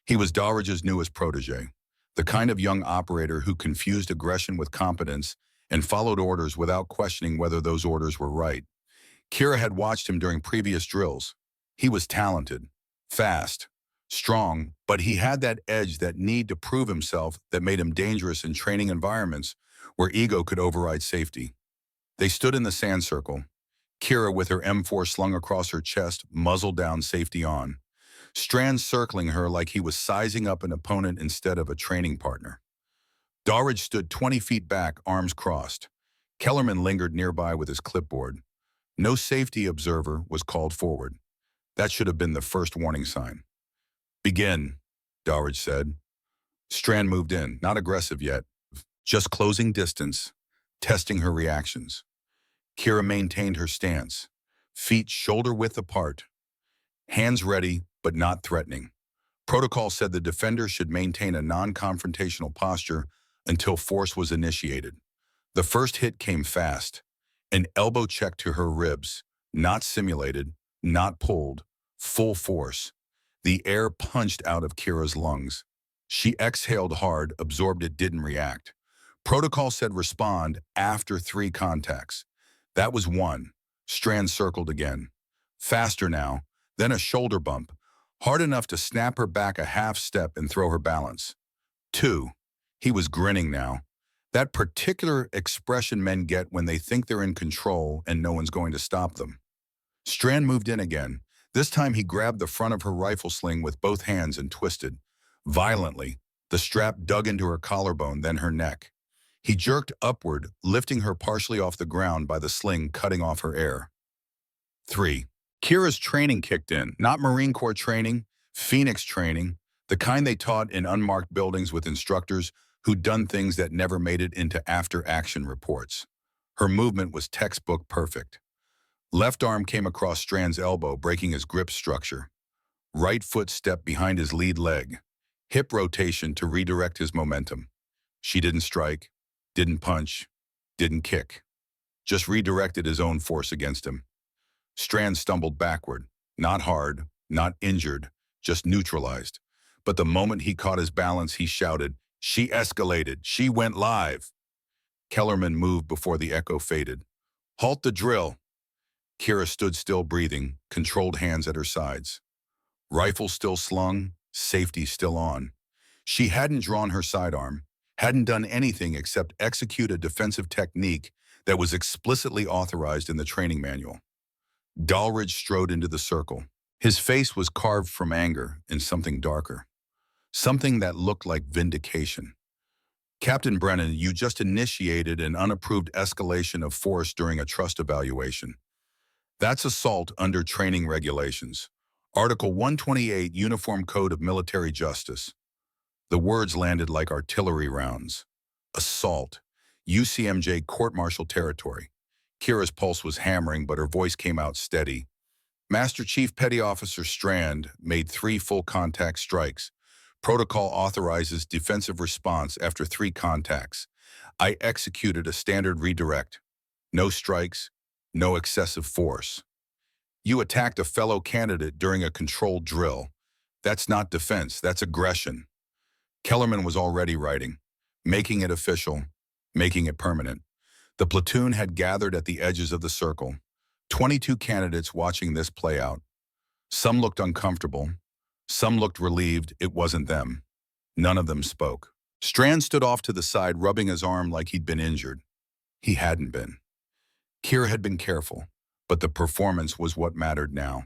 He was Doweridge's newest protege, the kind of young operator who confused aggression with competence and followed orders without questioning whether those orders were right. Kira had watched him during previous drills. He was talented, fast, strong, but he had that edge, that need to prove himself that made him dangerous in training environments where ego could override safety. They stood in the sand circle, Kira with her M4 slung across her chest, muzzle down, safety on. Strand circling her like he was sizing up an opponent instead of a training partner. Doweridge stood 20 feet back, arms crossed. Kellerman lingered nearby with his clipboard. No safety observer was called forward. That should have been the first warning sign. "Begin," Doweridge said. Strand moved in, not aggressive yet, just closing distance, testing her reactions. Kira maintained her stance, feet shoulder-width apart, hands ready but not threatening. Protocol said the defender should maintain a non-confrontational posture until force was initiated. The first hit came fast, an elbow check to her ribs, not simulated, not pulled, full force. The air punched out of Kira's lungs. She exhaled hard, absorbed it, didn't react. Protocol said respond after 3 contacts. That was 1. Strand circled again. Faster now, then a shoulder bump, hard enough to snap her back a half step and throw her balance. 2. He was grinning now. That particular expression men get when they think they're in control and no one's going to stop them. Strand moved in again. This time he grabbed the front of her rifle sling with both hands and twisted. Violently, the strap dug into her collarbone, then her neck. He jerked upward, lifting her partially off the ground by the sling cutting off her air. 3. Kira's training kicked in, not Marine Corps training, Phoenix training, the kind they taught in unmarked buildings with instructors who'd done things that never made it into after-action reports. Her movement was textbook perfect. Left arm came across Strand's elbow, breaking his grip structure. Right foot stepped behind his lead leg. Hip rotation to redirect his momentum. She didn't strike, didn't punch, didn't kick. Just redirected his own force against him. Strand stumbled backward, not hard, not injured, just neutralized. But the moment he caught his balance, he shouted, "She escalated. She went live." Kellerman moved before the echo faded. "Halt the drill." Kira stood still, breathing, controlled hands at her sides. Rifle still slung, safety still on. She hadn't drawn her sidearm, hadn't done anything except execute a defensive technique that was explicitly authorized in the training manual. Dahlridge strode into the circle. His face was carved from anger and something darker. Something that looked like vindication. "Captain Brennan, you just initiated an unapproved escalation of force during a trust evaluation. That's assault under training regulations. Article 128, Uniform Code of Military Justice." The words landed like artillery rounds. Assault. UCMJ court-martial territory. Kira's pulse was hammering, but her voice came out steady. "Master Chief Petty Officer Strand made 3 full-contact strikes. Protocol authorizes defensive response after 3 contacts. I executed a standard redirect. No strikes, no excessive force. You attacked a fellow candidate during a controlled drill. That's not defense, that's aggression." Kellerman was already writing, making it official, making it permanent. The platoon had gathered at the edges of the circle, 22 candidates watching this play out. Some looked uncomfortable. Some looked relieved it wasn't them. None of them spoke. Strand stood off to the side, rubbing his arm like he'd been injured. He hadn't been. Kira had been careful, but the performance was what mattered now.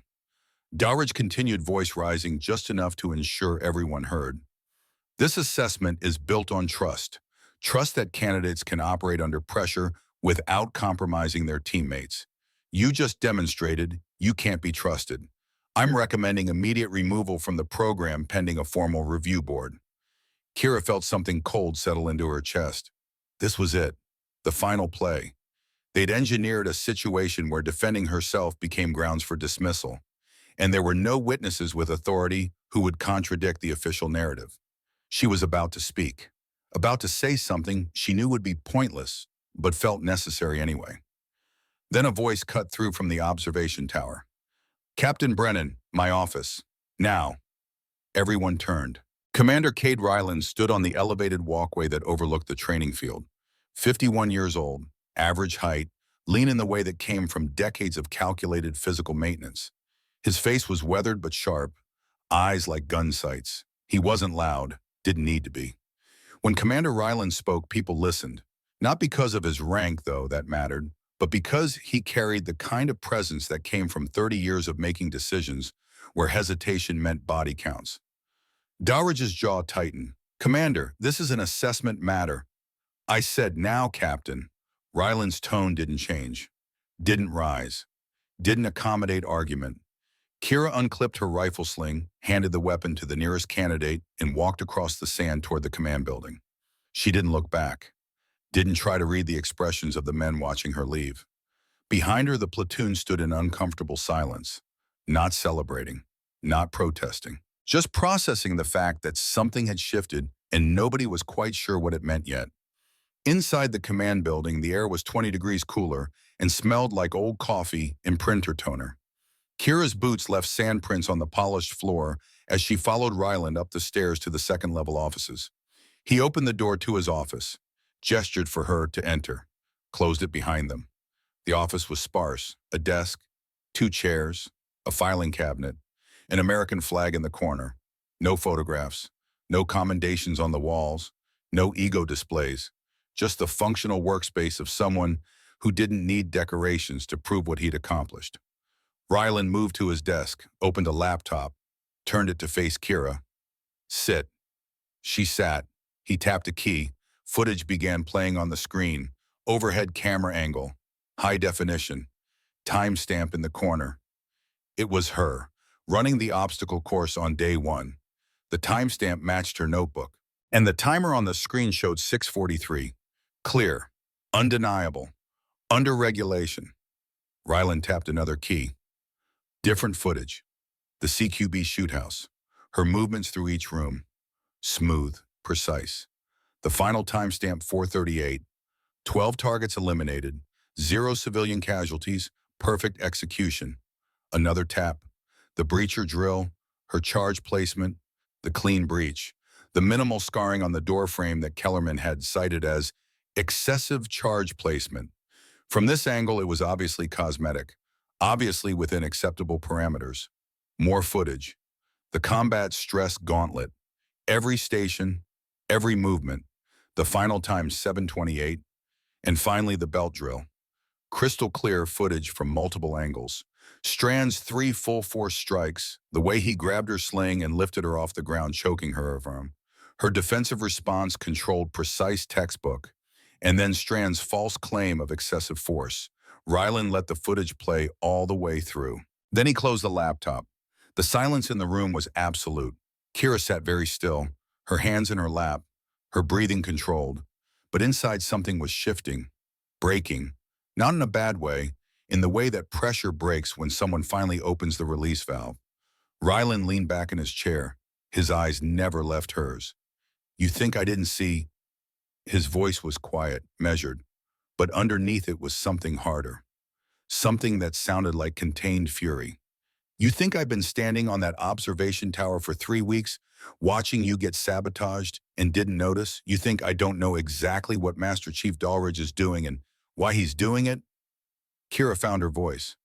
Dahlridge continued, voice rising just enough to ensure everyone heard. "This assessment is built on trust. Trust that candidates can operate under pressure without compromising their teammates. You just demonstrated you can't be trusted. I'm recommending immediate removal from the program pending a formal review board." Kira felt something cold settle into her chest. This was it, the final play. They'd engineered a situation where defending herself became grounds for dismissal, and there were no witnesses with authority who would contradict the official narrative. She was about to speak, about to say something she knew would be pointless, but felt necessary anyway. Then a voice cut through from the observation tower. "Captain Brennan, my office. Now." Everyone turned. Commander Cade Ryland stood on the elevated walkway that overlooked the training field. 51 years old, average height, lean in the way that came from decades of calculated physical maintenance. His face was weathered but sharp, eyes like gun sights. He wasn't loud, didn't need to be. When Commander Ryland spoke, people listened. Not because of his rank, though, that mattered, but because he carried the kind of presence that came from 30 years of making decisions where hesitation meant body counts. Dahlridge's jaw tightened. "Commander, this is an assessment matter." "I said now, Captain." Ryland's tone didn't change, didn't rise, didn't accommodate argument. Kira unclipped her rifle sling, handed the weapon to the nearest candidate, and walked across the sand toward the command building. She didn't look back, didn't try to read the expressions of the men watching her leave. Behind her, the platoon stood in uncomfortable silence, not celebrating, not protesting, just processing the fact that something had shifted and nobody was quite sure what it meant yet. Inside the command building, the air was 20 degrees cooler and smelled like old coffee and printer toner. Kira's boots left sandprints on the polished floor as she followed Ryland up the stairs to the second-level offices. He opened the door to his office, gestured for her to enter, closed it behind them. The office was sparse, a desk, 2 chairs, a filing cabinet, an American flag in the corner. No photographs, no commendations on the walls, no ego displays. Just the functional workspace of someone who didn't need decorations to prove what he'd accomplished. Ryland moved to his desk, opened a laptop, turned it to face Kira. "Sit." She sat. He tapped a key, Footage began playing on the screen. Overhead camera angle. High definition. Timestamp in the corner. It was her, running the obstacle course on day one. The timestamp matched her notebook. And the timer on the screen showed 6:43. Clear. Undeniable. Under regulation. Rylan tapped another key. Different footage. The CQB shoot house. Her movements through each room. Smooth. Precise. The final timestamp 4:38. 12 targets eliminated. 0 civilian casualties. Perfect execution. Another tap. The breacher drill. Her charge placement. The clean breach. The minimal scarring on the door frame that Kellerman had cited as excessive charge placement. From this angle, it was obviously cosmetic, obviously within acceptable parameters. More footage. The combat stress gauntlet. Every station, every movement. The final time 7:28. And finally, the belt drill. Crystal clear footage from multiple angles. Strand's 3 full force strikes, the way he grabbed her sling and lifted her off the ground, choking her over him. Her defensive response controlled precise textbook. And then Strand's false claim of excessive force. Rylan let the footage play all the way through. Then he closed the laptop. The silence in the room was absolute. Kira sat very still, her hands in her lap, her breathing controlled. But inside something was shifting, breaking. Not in a bad way, in the way that pressure breaks when someone finally opens the release valve. Rylan leaned back in his chair. His eyes never left hers. "You think I didn't see?" His voice was quiet, measured, but underneath it was something harder. Something that sounded like contained fury. "You think I've been standing on that observation tower for 3 weeks, watching you get sabotaged and didn't notice? You think I don't know exactly what Master Chief Dahlridge is doing and why he's doing it?" Kira found her voice.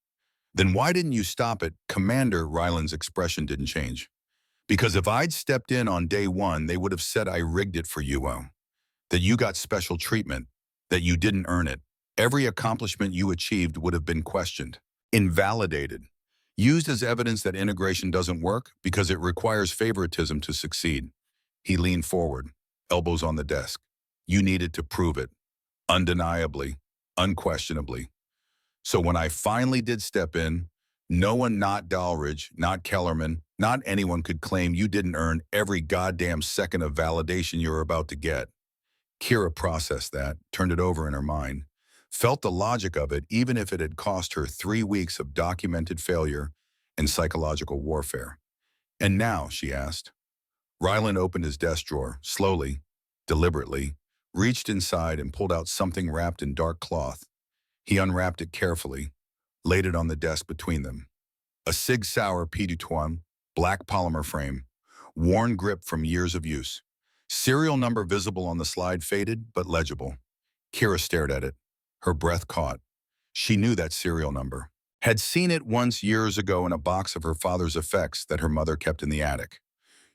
"Then why didn't you stop it, Commander?" Rylan's expression didn't change. "Because if I'd stepped in on day one, they would have said I rigged it for you, that you got special treatment, that you didn't earn it. Every accomplishment you achieved would have been questioned, invalidated, used as evidence that integration doesn't work because it requires favoritism to succeed." He leaned forward, elbows on the desk. "You needed to prove it, undeniably, unquestionably. So when I finally did step in, no one, not Dahlridge, not Kellerman, not anyone could claim you didn't earn every goddamn second of validation you're about to get." Kira processed that, turned it over in her mind, felt the logic of it even if it had cost her 3 weeks of documented failure and psychological warfare. "And now?" she asked. Rylan opened his desk drawer, slowly, deliberately, reached inside and pulled out something wrapped in dark cloth. He unwrapped it carefully, laid it on the desk between them. A Sig Sauer P220, black polymer frame, worn grip from years of use. Serial number visible on the slide, faded but legible. Kira stared at it, her breath caught. She knew that serial number. Had seen it once years ago in a box of her father's effects that her mother kept in the attic.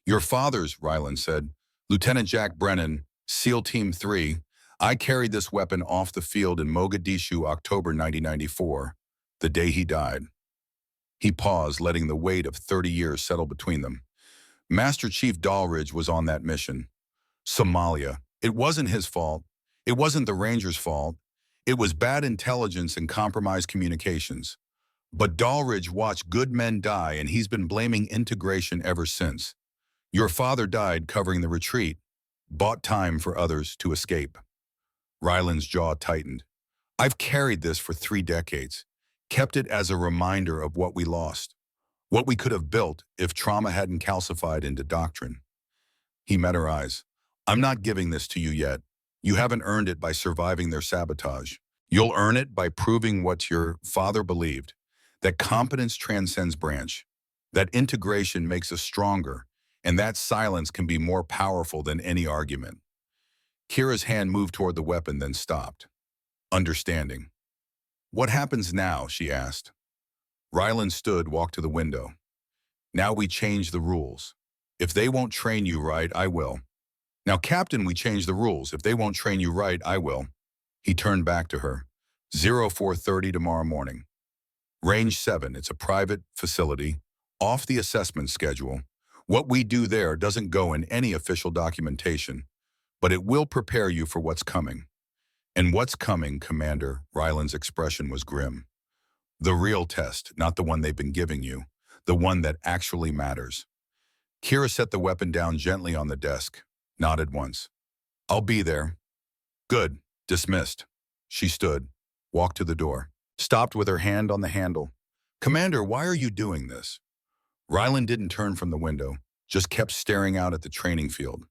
"Your father's," Rylan said. "Lieutenant Jack Brennan, SEAL Team 3. I carried this weapon off the field in Mogadishu, October 1994, the day he died." He paused, letting the weight of 30 years settle between them. Master Chief Dahlridge was on that mission. Somalia. It wasn't his fault. It wasn't the Rangers' fault. It was bad intelligence and compromised communications. But Dahlridge watched good men die, and he's been blaming integration ever since. Your father died covering the retreat, bought time for others to escape. Rylan's jaw tightened. "I've carried this for 3 decades, kept it as a reminder of what we lost, what we could have built if trauma hadn't calcified into doctrine." He met her eyes. "I'm not giving this to you yet. You haven't earned it by surviving their sabotage. You'll earn it by proving what your father believed, that competence transcends branch, that integration makes us stronger, and that silence can be more powerful than any argument." Kira's hand moved toward the weapon, then stopped. Understanding. "What happens now?" she asked. Rylan stood, walked to the window. "Now we change the rules. If they won't train you right, I will. Now, Captain, we change the rules. If they won't train you right, I will." He turned back to her. 04:30 tomorrow morning. Range 7, it's a private facility, off the assessment schedule. What we do there doesn't go in any official documentation. but it will prepare you for what's coming. And what's coming, Commander? Ryland's expression was grim. The real test, not the one they've been giving you, the one that actually matters. Kira set the weapon down gently on the desk, nodded once. I'll be there. Good. Dismissed. She stood, walked to the door, stopped with her hand on the handle. Commander, why are you doing this? Ryland didn't turn from the window, just kept staring out at the training field.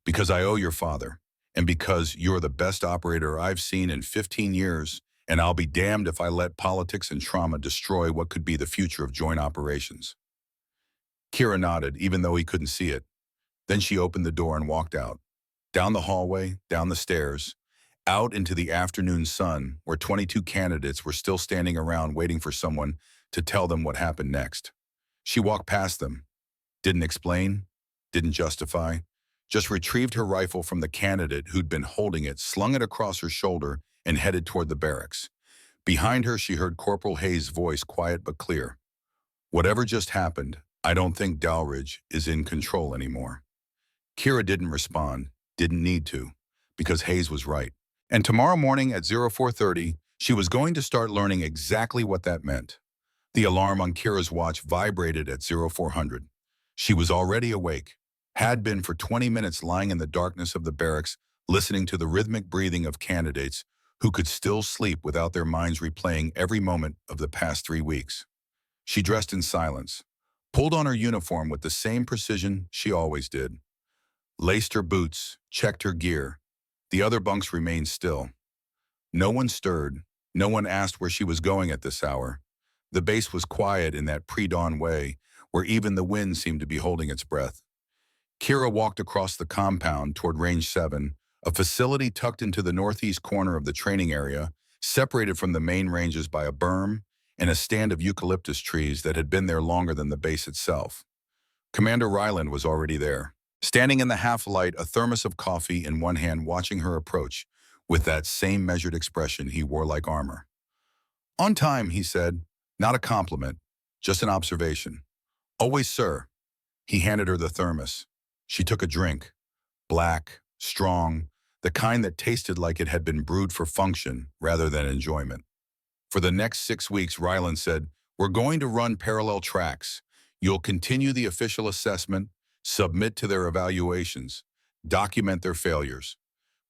Because I owe your father, and because you're the best operator I've seen in 15 years, and I'll be damned if I let politics and trauma destroy what could be the future of joint operations. Kira nodded, even though he couldn't see it. Then she opened the door and walked out. Down the hallway, down the stairs, out into the afternoon sun, where 22 candidates were still standing around waiting for someone to tell them what happened next. She walked past them, didn't explain, didn't justify, just retrieved her rifle from the candidate who'd been holding it, slung it across her shoulder, and headed toward the barracks. Behind her, she heard Corporal Hayes' voice, quiet but clear. Whatever just happened, I don't think Dalridge is in control anymore. Kira didn't respond, didn't need to, because Hayes was right. And tomorrow morning at 0430, she was going to start learning exactly what that meant. The alarm on Kira's watch vibrated at 0400. She was already awake, had been for 20 minutes lying in the darkness of the barracks, listening to the rhythmic breathing of candidates who could still sleep without their minds replaying every moment of the past 3 weeks. She dressed in silence, pulled on her uniform with the same precision she always did, laced her boots, checked her gear. The other bunks remained still. No one stirred. No one asked where she was going at this hour. The base was quiet in that pre-dawn way, where even the wind seemed to be holding its breath. Kira walked across the compound toward Range 7, a facility tucked into the northeast corner of the training area, separated from the main ranges by a berm and a stand of eucalyptus trees that had been there longer than the base itself. Commander Ryland was already there, standing in the half-light, a thermos of coffee in one hand, watching her approach with that same measured expression he wore like armor. On time, he said, not a compliment, just an observation. Always, sir. He handed her the thermos. She took a drink, black, strong, the kind that tasted like it had been brewed for function rather than enjoyment. For the next 6 weeks, Ryland said, we're going to run parallel tracks. You'll continue the official assessment, submit to their evaluations, document their failures.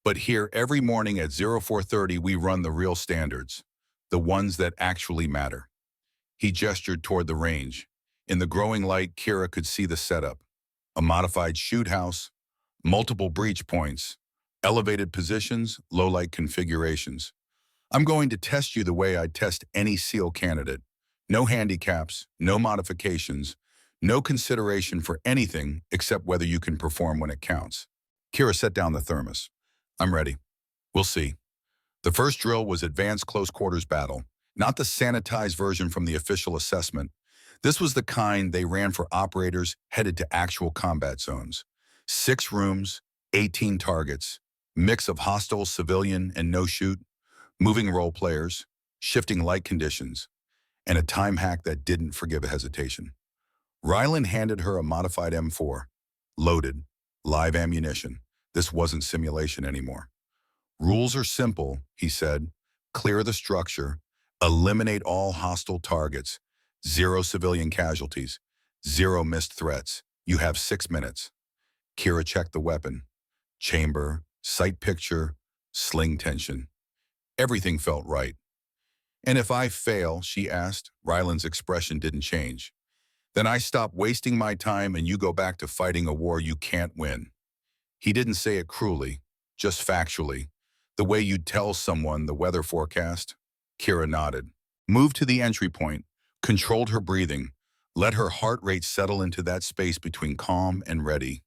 But here, every morning at 0430, we run the real standards, the ones that actually matter. He gestured toward the range. In the growing light, Kira could see the setup. A modified shoot house, multiple breach points, elevated positions, low-light configurations. I'm going to test you the way I'd test any SEAL candidate. No handicaps, no modifications, no consideration for anything except whether you can perform when it counts. Kira set down the thermos. I'm ready. We'll see. The first drill was advanced close quarters battle, not the sanitized version from the official assessment. This was the kind they ran for operators headed to actual combat zones. 6 rooms, 18 targets, mix of hostile, civilian, and no-shoot, moving role players, shifting light conditions, and a time hack that didn't forgive a hesitation. Ryland handed her a modified M4, loaded, live ammunition. This wasn't simulation anymore. Rules are simple, he said. Clear the structure, eliminate all hostile targets, 0 civilian casualties, 0 missed threats. You have 6 minutes. Kira checked the weapon. Chamber, sight picture, sling tension. Everything felt right. And if I fail, she asked, Ryland's expression didn't change. Then I stop wasting my time and you go back to fighting a war you can't win. He didn't say it cruelly, just factually. The way you'd tell someone the weather forecast. Kira nodded. Moved to the entry point, controlled her breathing, let her heart rate settle into that space between calm and ready.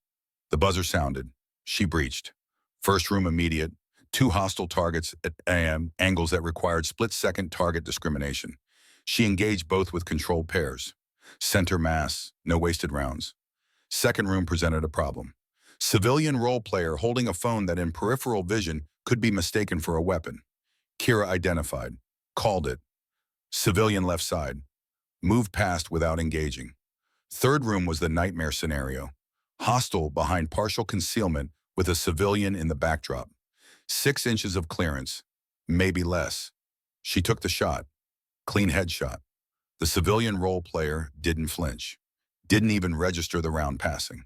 The buzzer sounded. She breached. First room immediate, 2 hostile targets at angles that required split-second target discrimination. She engaged both with controlled pairs. Center mass, no wasted rounds. Second room presented a problem. Civilian role player holding a phone that in peripheral vision could be mistaken for a weapon. Kira identified, called it. Civilian left side. Moved past without engaging. Third room was the nightmare scenario. Hostile behind partial concealment with a civilian in the backdrop. 6 inches of clearance, maybe less. She took the shot. Clean headshot. The civilian role player didn't flinch. Didn't even register the round passing.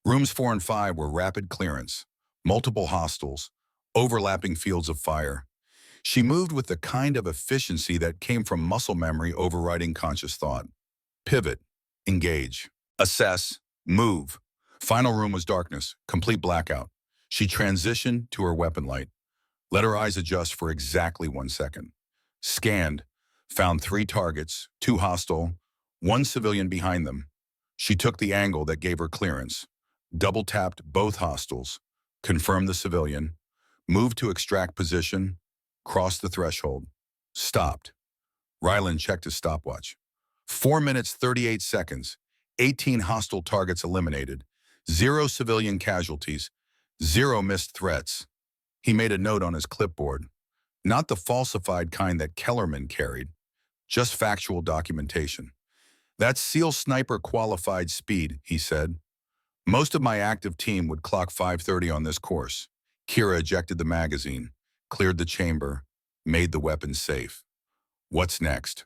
Rooms 4 and 5 were rapid clearance. Multiple hostiles. Overlapping fields of fire. She moved with the kind of efficiency that came from muscle memory overriding conscious thought. Pivot. Engage. Assess. Move. Final room was darkness. Complete blackout. She transitioned to her weapon light. Let her eyes adjust for exactly 1 second. Scanned. Found 3 targets, 2 hostile, 1 civilian behind them. She took the angle that gave her clearance. Double-tapped both hostiles. Confirmed the civilian. Moved to extract position. Crossed the threshold. Stopped. Ryland checked his stopwatch. 4 minutes, 38 seconds. 18 hostile targets eliminated. 0 civilian casualties. 0 missed threats. He made a note on his clipboard. Not the falsified kind that Kellerman carried. Just factual documentation. That's SEAL sniper qualified speed, he said. Most of my active team would clock 5:30 on this course. Kira ejected the magazine, cleared the chamber, made the weapon safe. What's next?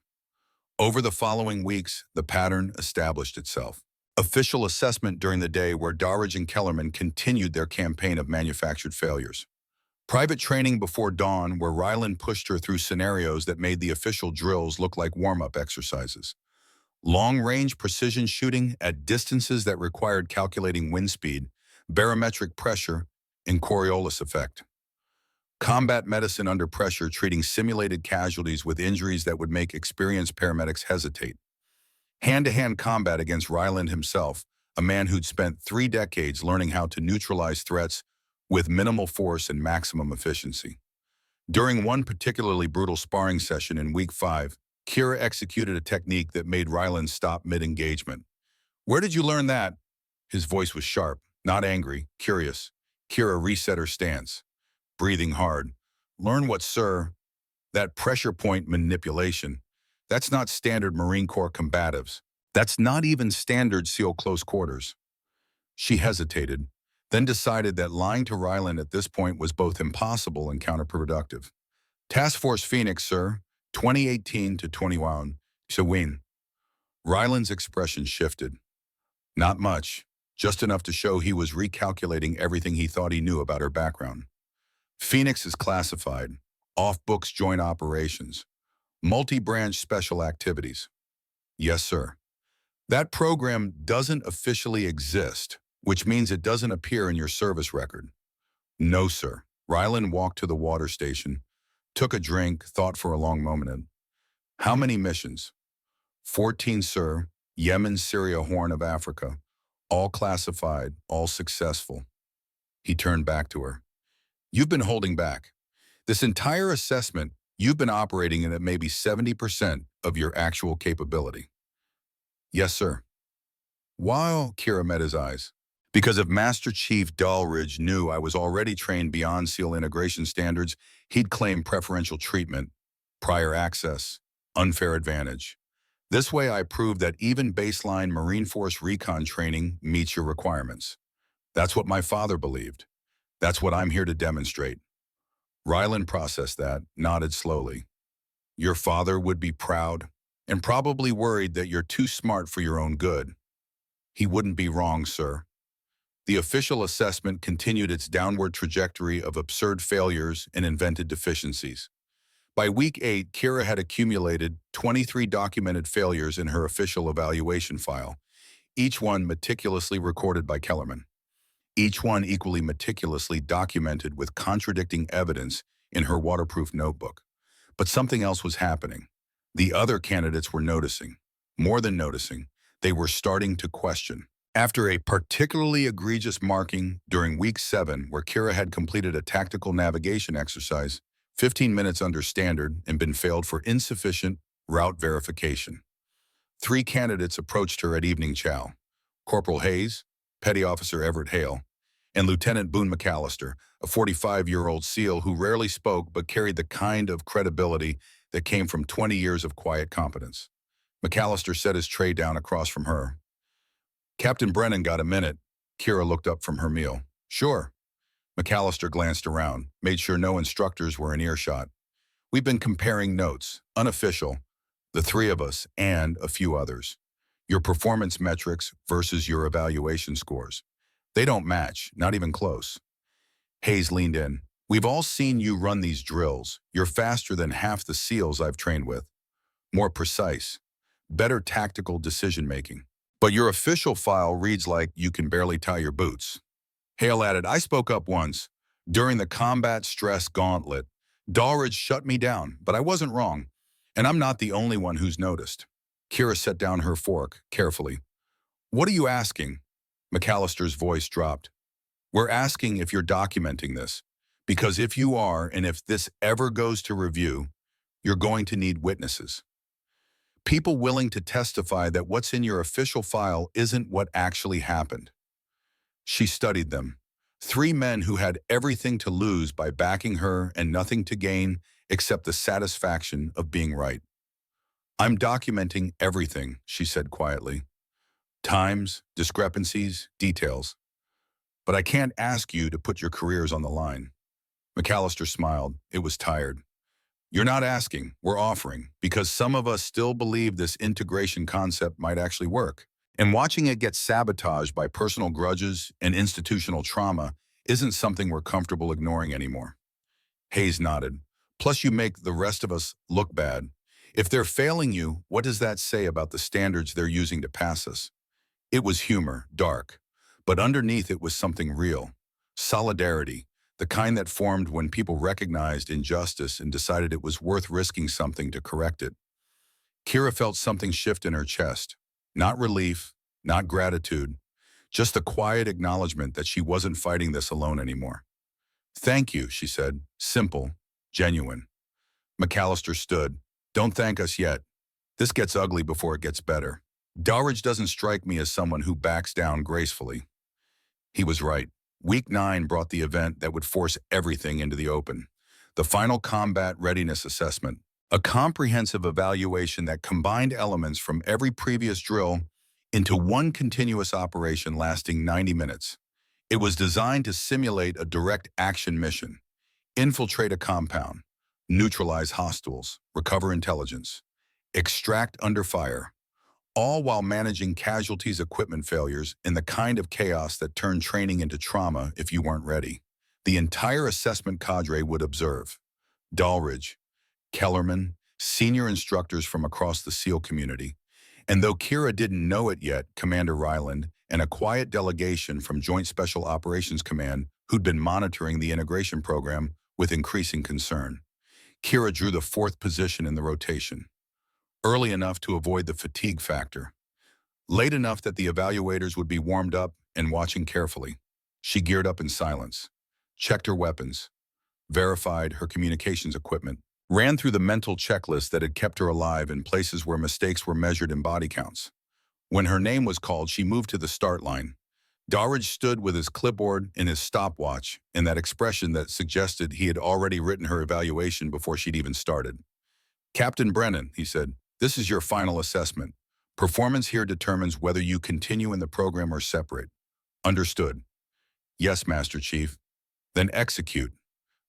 Over the following weeks, the pattern established itself. Official assessment during the day where Darridge and Kellerman continued their campaign of manufactured failures. Private training before dawn where Ryland pushed her through scenarios that made the official drills look like warm-up exercises. Long-range precision shooting at distances that required calculating wind speed, barometric pressure, and Coriolis effect. Combat medicine under pressure treating simulated casualties with injuries that would make experienced paramedics hesitate. Hand-to-hand combat against Ryland himself, a man who'd spent 3 decades learning how to neutralize threats with minimal force and maximum efficiency. During one particularly brutal sparring session in week 5, Kira executed a technique that made Ryland stop mid-engagement. "Where did you learn that?" His voice was sharp, not angry, curious. Kira reset her stance, breathing hard. "Learn what, sir?" "That pressure point manipulation. That's not standard Marine Corps combatives. That's not even standard SEAL close quarters." She hesitated, then decided that lying to Ryland at this point was both impossible and counterproductive. "Task Force Phoenix, sir, 2018 to 21, Sewin." Ryland's expression shifted. Not much, just enough to show he was recalculating everything he thought he knew about her background. "Phoenix is classified, off-books joint operations, multi-branch special activities." "Yes, sir." "That program doesn't officially exist, which means it doesn't appear in your service record." "No, sir." Ryland walked to the water station, took a drink, thought for a long moment. "How many missions?" 14, sir. Yemen, Syria, Horn of Africa. All classified, all successful." He turned back to her. "You've been holding back. This entire assessment, you've been operating at maybe 70% of your actual capability." "Yes, sir." "While," Kira met his eyes, "because if Master Chief Dalridge knew I was already trained beyond SEAL integration standards, he'd claim preferential treatment, prior access, unfair advantage. This way I prove that even baseline Marine Force recon training meets your requirements. That's what my father believed. That's what I'm here to demonstrate." Ryland processed that, nodded slowly. "Your father would be proud and probably worried that you're too smart for your own good." "He wouldn't be wrong, sir." The official assessment continued its downward trajectory of absurd failures and invented deficiencies. By week 8, Kira had accumulated 23 documented failures in her official evaluation file, each one meticulously recorded by Kellerman. Each one equally meticulously documented with contradicting evidence in her waterproof notebook. But something else was happening. The other candidates were noticing. More than noticing, they were starting to question. After a particularly egregious marking during week 7, where Kira had completed a tactical navigation exercise, 15 minutes under standard, and been failed for insufficient route verification. 3 candidates approached her at evening chow: Corporal Hayes, Petty Officer Everett Hale, and Lieutenant Boone McAllister, a 45-year-old SEAL who rarely spoke but carried the kind of credibility that came from 20 years of quiet competence. McAllister set his tray down across from her. "Captain Brennan got a minute." Kira looked up from her meal. "Sure." McAllister glanced around, made sure no instructors were in earshot. We've been comparing notes, unofficial, the three of us and a few others. Your performance metrics versus your evaluation scores. They don't match, not even close. Hayes leaned in. We've all seen you run these drills. You're faster than half the SEALs I've trained with. More precise. Better tactical decision-making. But your official file reads like you can barely tie your boots. Hale added, I spoke up once. During the combat stress gauntlet, Dahlridge shut me down, but I wasn't wrong. And I'm not the only one who's noticed. Kira set down her fork, carefully. What are you asking? McAllister's voice dropped. We're asking if you're documenting this. Because if you are, and if this ever goes to review, you're going to need witnesses. People willing to testify that what's in your official file isn't what actually happened. She studied them. 3 men who had everything to lose by backing her and nothing to gain except the satisfaction of being right. I'm documenting everything, she said quietly. Times, discrepancies, details. But I can't ask you to put your careers on the line. McAllister smiled. It was tired. You're not asking, we're offering, because some of us still believe this integration concept might actually work. And watching it get sabotaged by personal grudges and institutional trauma isn't something we're comfortable ignoring anymore. Hayes nodded. Plus you make the rest of us look bad. If they're failing you, what does that say about the standards they're using to pass us? It was humor, dark, but underneath it was something real. Solidarity, the kind that formed when people recognized injustice and decided it was worth risking something to correct it. Kira felt something shift in her chest. Not relief, not gratitude, just a quiet acknowledgement that she wasn't fighting this alone anymore. Thank you, she said, simple, genuine. McAllister stood. Don't thank us yet. This gets ugly before it gets better. Dahlridge doesn't strike me as someone who backs down gracefully. He was right. Week 9 brought the event that would force everything into the open. The final combat readiness assessment, a comprehensive evaluation that combined elements from every previous drill into one continuous operation lasting 90 minutes. It was designed to simulate a direct action mission, infiltrate a compound, neutralize hostiles, recover intelligence, extract under fire, all while managing casualties, equipment failures, and the kind of chaos that turned training into trauma if you weren't ready. The entire assessment cadre would observe. Dahlridge, Kellerman, senior instructors from across the SEAL community, and though Kira didn't know it yet, Commander Ryland and a quiet delegation from Joint Special Operations Command who'd been monitoring the integration program with increasing concern. Kira drew the 4th position in the rotation, early enough to avoid the fatigue factor, late enough that the evaluators would be warmed up and watching carefully. She geared up in silence, checked her weapons, verified her communications equipment, ran through the mental checklist that had kept her alive in places where mistakes were measured in body counts. When her name was called, she moved to the start line. Dahlridge stood with his clipboard and his stopwatch and that expression that suggested he had already written her evaluation before she'd even started. Captain Brennan, he said, this is your final assessment. Performance here determines whether you continue in the program or separate. Understood. Yes, Master Chief. Then execute.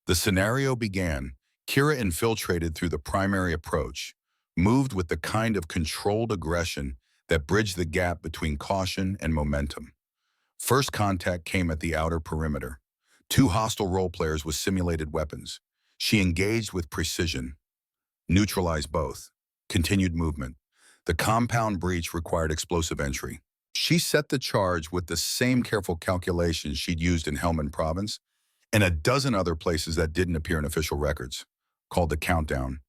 The scenario began. Kira infiltrated through the primary approach, moved with the kind of controlled aggression that bridged the gap between caution and momentum. First contact came at the outer perimeter. 2 hostile role players with simulated weapons. She engaged with precision, neutralized both, continued movement. The compound breach required explosive entry. She set the charge with the same careful calculations she'd used in Helmand Province and a dozen other places that didn't appear in official records. Called the countdown.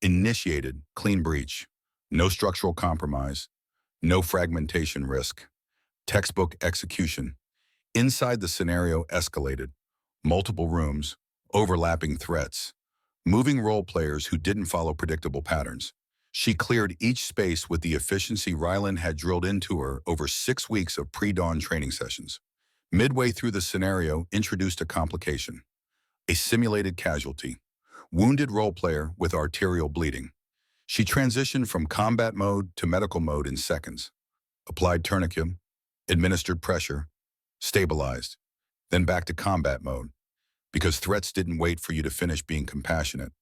Initiated, clean breach. No structural compromise. No fragmentation risk. Textbook execution. Inside the scenario escalated. Multiple rooms, overlapping threats. Moving role players who didn't follow predictable patterns. She cleared each space with the efficiency Ryland had drilled into her over 6 weeks of pre-dawn training sessions. Midway through the scenario introduced a complication. A simulated casualty. Wounded role player with arterial bleeding. She transitioned from combat mode to medical mode in seconds. Applied tourniquet, administered pressure, stabilized, then back to combat mode. because threats didn't wait for you to finish being compassionate.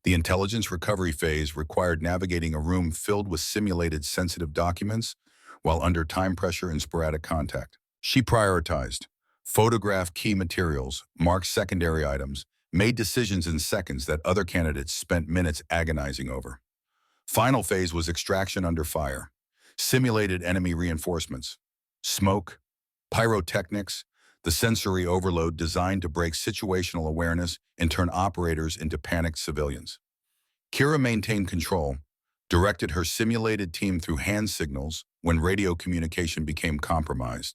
The intelligence recovery phase required navigating a room filled with simulated sensitive documents while under time pressure and sporadic contact. She prioritized, photographed key materials, marked secondary items, made decisions in seconds that other candidates spent minutes agonizing over. Final phase was extraction under fire, simulated enemy reinforcements, smoke, pyrotechnics, the sensory overload designed to break situational awareness and turn operators into panicked civilians. Kira maintained control, directed her simulated team through hand signals when radio communication became compromised,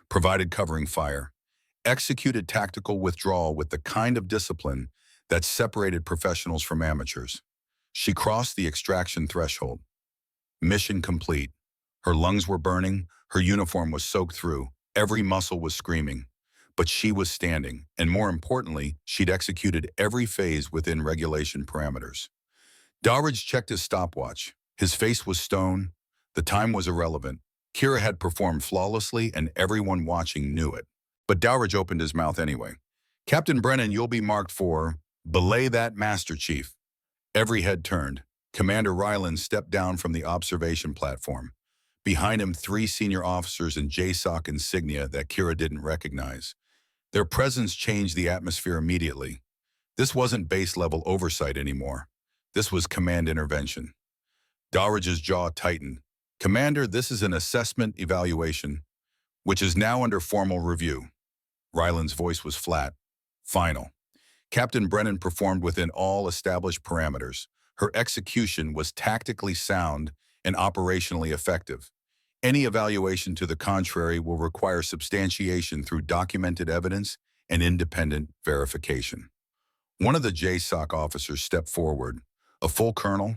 provided covering fire, executed tactical withdrawal with the kind of discipline that separated professionals from amateurs. She crossed the extraction threshold. Mission complete. Her lungs were burning, her uniform was soaked through, every muscle was screaming. But she was standing, and more importantly, she'd executed every phase within regulation parameters. Dawridge checked his stopwatch. His face was stone. The time was irrelevant. Kira had performed flawlessly, and everyone watching knew it. But Dawridge opened his mouth anyway. "Captain Brennan, you'll be marked for, belay that Master Chief." Every head turned. Commander Ryland stepped down from the observation platform. Behind him, 3 senior officers in JSOC insignia that Kira didn't recognize. Their presence changed the atmosphere immediately. This wasn't base-level oversight anymore. This was command intervention. Dawridge's jaw tightened. "Commander, this is an assessment evaluation, which is now under formal review." Ryland's voice was flat. Final. Captain Brennan performed within all established parameters. Her execution was tactically sound and operationally effective. Any evaluation to the contrary will require substantiation through documented evidence and independent verification. One of the JSOC officers stepped forward, a full colonel,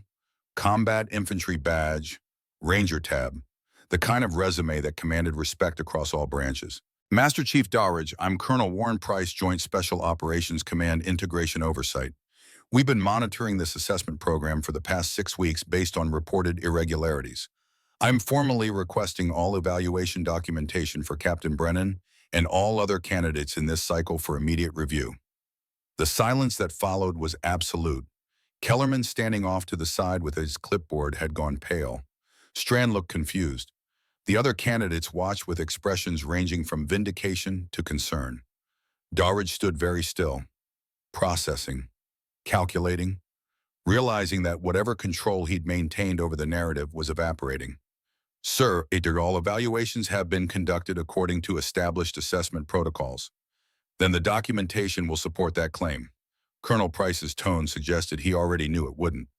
combat infantry badge, ranger tab, the kind of resume that commanded respect across all branches. "Master Chief Dawridge, I'm Colonel Warren Price, Joint Special Operations Command Integration Oversight. We've been monitoring this assessment program for the past 6 weeks based on reported irregularities. I'm formally requesting all evaluation documentation for Captain Brennan and all other candidates in this cycle for immediate review." The silence that followed was absolute. Kellerman, standing off to the side with his clipboard, had gone pale. Strand looked confused. The other candidates watched with expressions ranging from vindication to concern. Dawridge stood very still, processing, calculating, realizing that whatever control he'd maintained over the narrative was evaporating. "Sir, all evaluations have been conducted according to established assessment protocols. Then the documentation will support that claim." Colonel Price's tone suggested he already knew it wouldn't.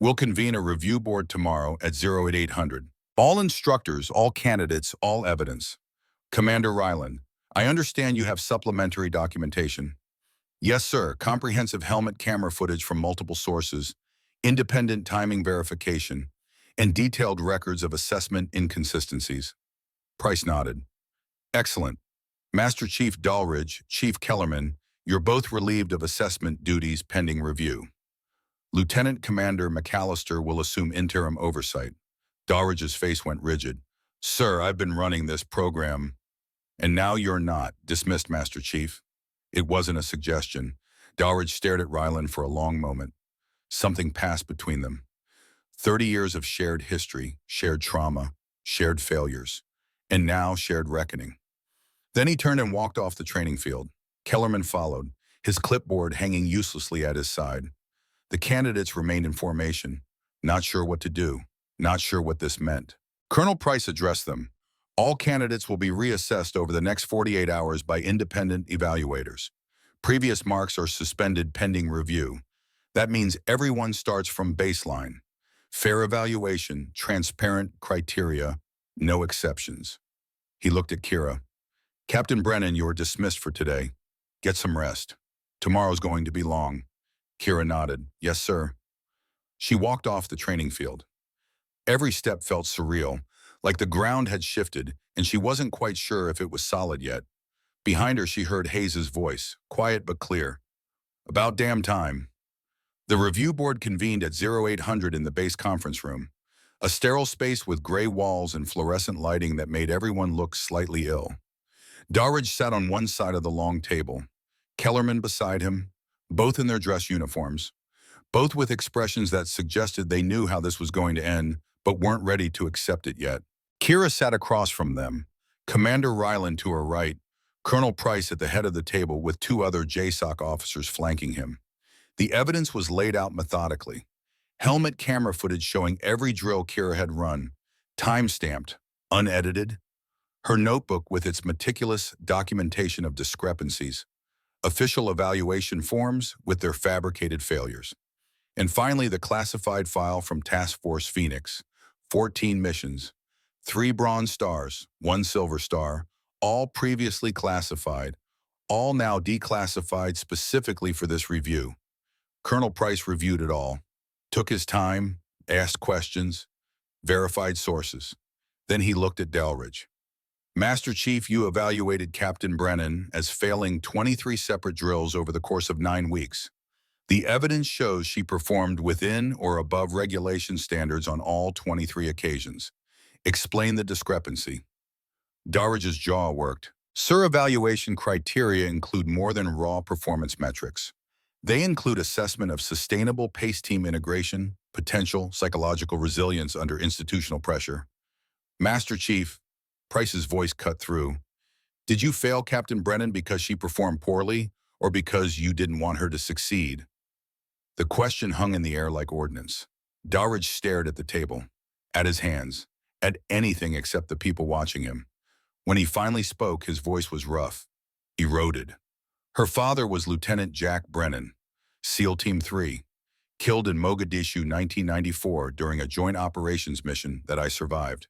"We'll convene a review board tomorrow at 0800. All instructors, all candidates, all evidence. Commander Ryland, I understand you have supplementary documentation." "Yes, sir. Comprehensive helmet camera footage from multiple sources, independent timing verification, and detailed records of assessment inconsistencies." Price nodded. "Excellent. Master Chief Dawridge, Chief Kellerman, you're both relieved of assessment duties pending review. Lieutenant Commander McAllister will assume interim oversight." Dawridge's face went rigid. "Sir, I've been running this program." "And now you're not," dismissed Master Chief. It wasn't a suggestion. Dawridge stared at Ryland for a long moment. Something passed between them. 30 years of shared history, shared trauma, shared failures, and now shared reckoning. Then he turned and walked off the training field. Kellerman followed, his clipboard hanging uselessly at his side. The candidates remained in formation, not sure what to do, not sure what this meant. Colonel Price addressed them. "All candidates will be reassessed over the next 48 hours by independent evaluators. Previous marks are suspended pending review. That means everyone starts from baseline. Fair evaluation, transparent criteria, no exceptions." He looked at Kira. "Captain Brennan, you're dismissed for today. Get some rest. Tomorrow's going to be long." Kira nodded. "Yes, sir." She walked off the training field. Every step felt surreal, like the ground had shifted, and she wasn't quite sure if it was solid yet. Behind her, she heard Hayes's voice, quiet but clear. "About damn time." The review board convened at 0800 in the base conference room, a sterile space with gray walls and fluorescent lighting that made everyone look slightly ill. Dawridge sat on one side of the long table. Kellerman beside him, both in their dress uniforms, both with expressions that suggested they knew how this was going to end, but weren't ready to accept it yet. Kira sat across from them, Commander Ryland to her right, Colonel Price at the head of the table with two other JSOC officers flanking him. The evidence was laid out methodically. Helmet camera footage showing every drill Kira had run, time-stamped, unedited. Her notebook with its meticulous documentation of discrepancies. Official evaluation forms with their fabricated failures. And finally, the classified file from Task Force Phoenix, 14 missions, 3 Bronze Stars, 1 Silver Star, all previously classified, all now declassified specifically for this review. Colonel Price reviewed it all, took his time, asked questions, verified sources. Then he looked at Dalridge. Master Chief, you evaluated Captain Brennan as failing 23 separate drills over the course of 9 weeks. The evidence shows she performed within or above regulation standards on all 23 occasions. Explain the discrepancy. Dalridge's jaw worked. Sir, evaluation criteria include more than raw performance metrics. They include assessment of sustainable PACE team integration, potential psychological resilience under institutional pressure. Master Chief, Price's voice cut through. Did you fail Captain Brennan because she performed poorly or because you didn't want her to succeed? The question hung in the air like ordnance. Dalridge stared at the table, at his hands, at anything except the people watching him. When he finally spoke, his voice was rough, eroded. Her father was Lieutenant Jack Brennan, SEAL Team 3, killed in Mogadishu 1994 during a joint operations mission that I survived.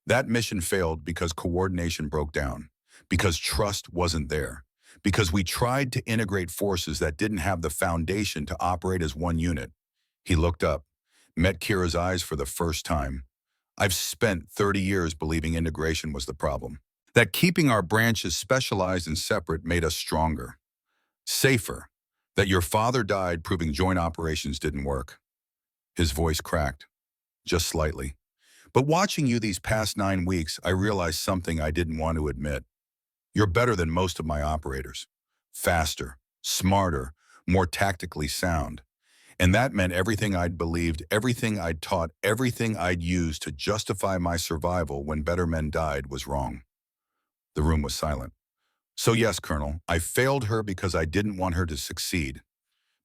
That mission failed because coordination broke down, because trust wasn't there, because we tried to integrate forces that didn't have the foundation to operate as one unit. He looked up, met Kira's eyes for the first time. I've spent 30 years believing integration was the problem, that keeping our branches specialized and separate made us stronger, safer, that your father died proving joint operations didn't work. His voice cracked, just slightly. But watching you these past 9 weeks, I realized something I didn't want to admit. You're better than most of my operators. Faster, smarter, more tactically sound. And that meant everything I'd believed, everything I'd taught, everything I'd used to justify my survival when better men died was wrong. The room was silent. So yes, Colonel, I failed her because I didn't want her to succeed.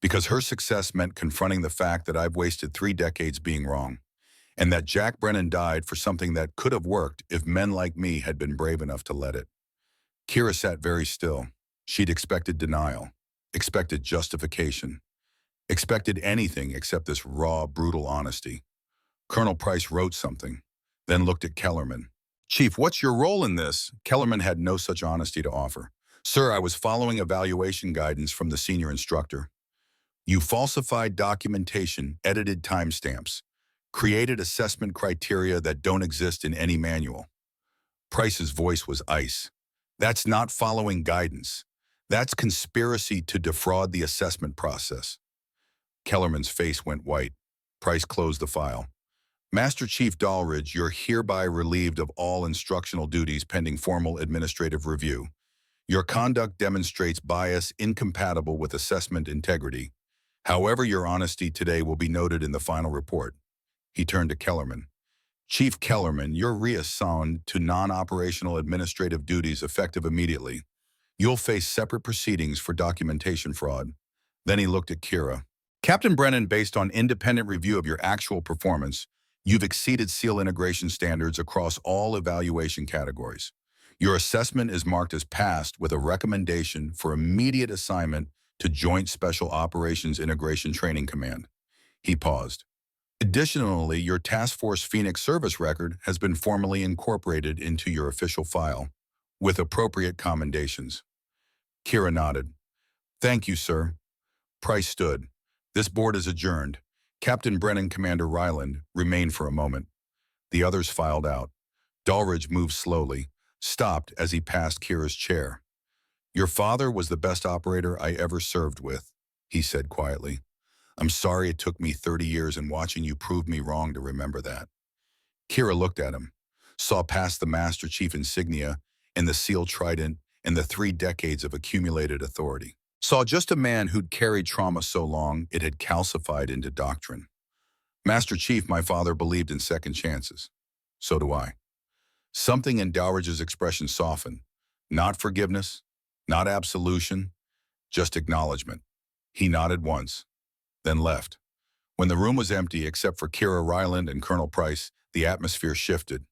Because her success meant confronting the fact that I've wasted 3 decades being wrong. And that Jack Brennan died for something that could have worked if men like me had been brave enough to let it. Kira sat very still. She'd expected denial, expected justification, expected anything except this raw, brutal honesty. Colonel Price wrote something, then looked at Kellerman. Chief, what's your role in this? Kellerman had no such honesty to offer. Sir, I was following evaluation guidance from the senior instructor. You falsified documentation, edited timestamps, created assessment criteria that don't exist in any manual. Price's voice was ice. That's not following guidance. That's conspiracy to defraud the assessment process. Kellerman's face went white. Price closed the file. Master Chief Dalridge, you're hereby relieved of all instructional duties pending formal administrative review. Your conduct demonstrates bias incompatible with assessment integrity. However, your honesty today will be noted in the final report. He turned to Kellerman. Chief Kellerman, you're reassigned to non-operational administrative duties effective immediately. You'll face separate proceedings for documentation fraud. Then he looked at Kira. Captain Brennan, based on independent review of your actual performance, you've exceeded SEAL integration standards across all evaluation categories. Your assessment is marked as passed with a recommendation for immediate assignment to Joint Special Operations Integration Training Command. He paused. Additionally, your Task Force Phoenix service record has been formally incorporated into your official file, with appropriate commendations. Kira nodded. Thank you, sir. Price stood. This board is adjourned. Captain Brennan, Commander Ryland, remained for a moment. The others filed out. Dalridge moved slowly, stopped as he passed Kira's chair. Your father was the best operator I ever served with, he said quietly. I'm sorry it took me 30 years and watching you prove me wrong to remember that. Kira looked at him, saw past the Master Chief insignia and the SEAL trident and the 3 decades of accumulated authority. Saw just a man who'd carried trauma so long it had calcified into doctrine. Master Chief, my father believed in second chances. So do I. Something in Dowridge's expression softened. Not forgiveness, not absolution, just acknowledgement. He nodded once, then left. When the room was empty except for Kira Ryland and Colonel Price, the atmosphere shifted,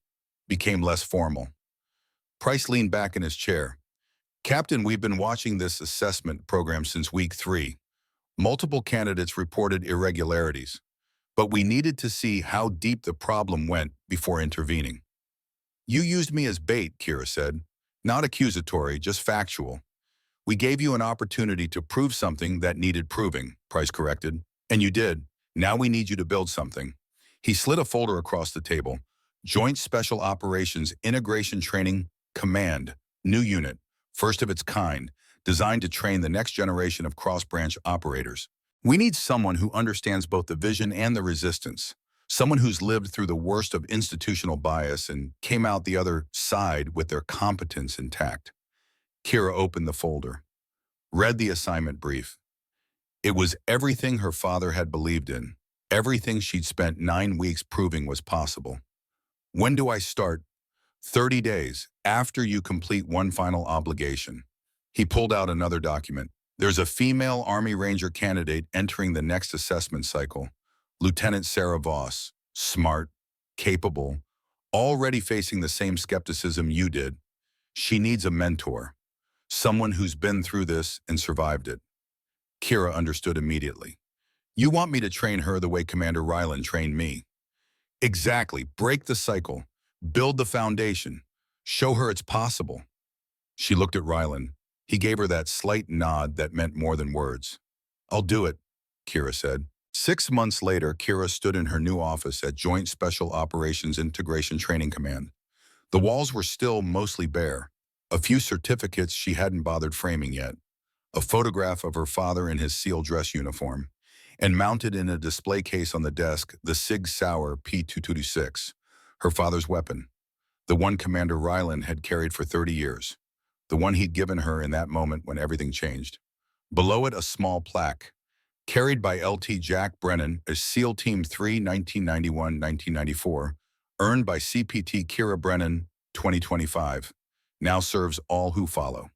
became less formal. Price leaned back in his chair. Captain, we've been watching this assessment program since week 3. Multiple candidates reported irregularities, but we needed to see how deep the problem went before intervening. You used me as bait, Kira said. Not accusatory, just factual. We gave you an opportunity to prove something that needed proving, Price corrected. And you did. Now we need you to build something. He slid a folder across the table. Joint Special Operations Integration Training Command, new unit, first of its kind, designed to train the next generation of cross-branch operators. We need someone who understands both the vision and the resistance, someone who's lived through the worst of institutional bias and came out the other side with their competence intact. Kira opened the folder, read the assignment brief. It was everything her father had believed in, everything she'd spent 9 weeks proving was possible. When do I start? 30 days, after you complete one final obligation. He pulled out another document. There's a female Army Ranger candidate entering the next assessment cycle. Lieutenant Sarah Voss, smart, capable, already facing the same skepticism you did. She needs a mentor, someone who's been through this and survived it. Kira understood immediately. You want me to train her the way Commander Ryland trained me. Exactly. Break the cycle. Build the foundation. Show her it's possible. She looked at Ryland. He gave her that slight nod that meant more than words. I'll do it, Kira said. 6 months later, Kira stood in her new office at Joint Special Operations Integration Training Command. The walls were still mostly bare. A few certificates she hadn't bothered framing yet. A photograph of her father in his SEAL dress uniform, and mounted in a display case on the desk, the Sig Sauer P226, her father's weapon, the one Commander Ryland had carried for 30 years, the one he'd given her in that moment when everything changed. Below it, a small plaque, carried by LT Jack Brennan as SEAL Team 3 1991-1994, earned by CPT Kira Brennan 2025, now serves all who follow.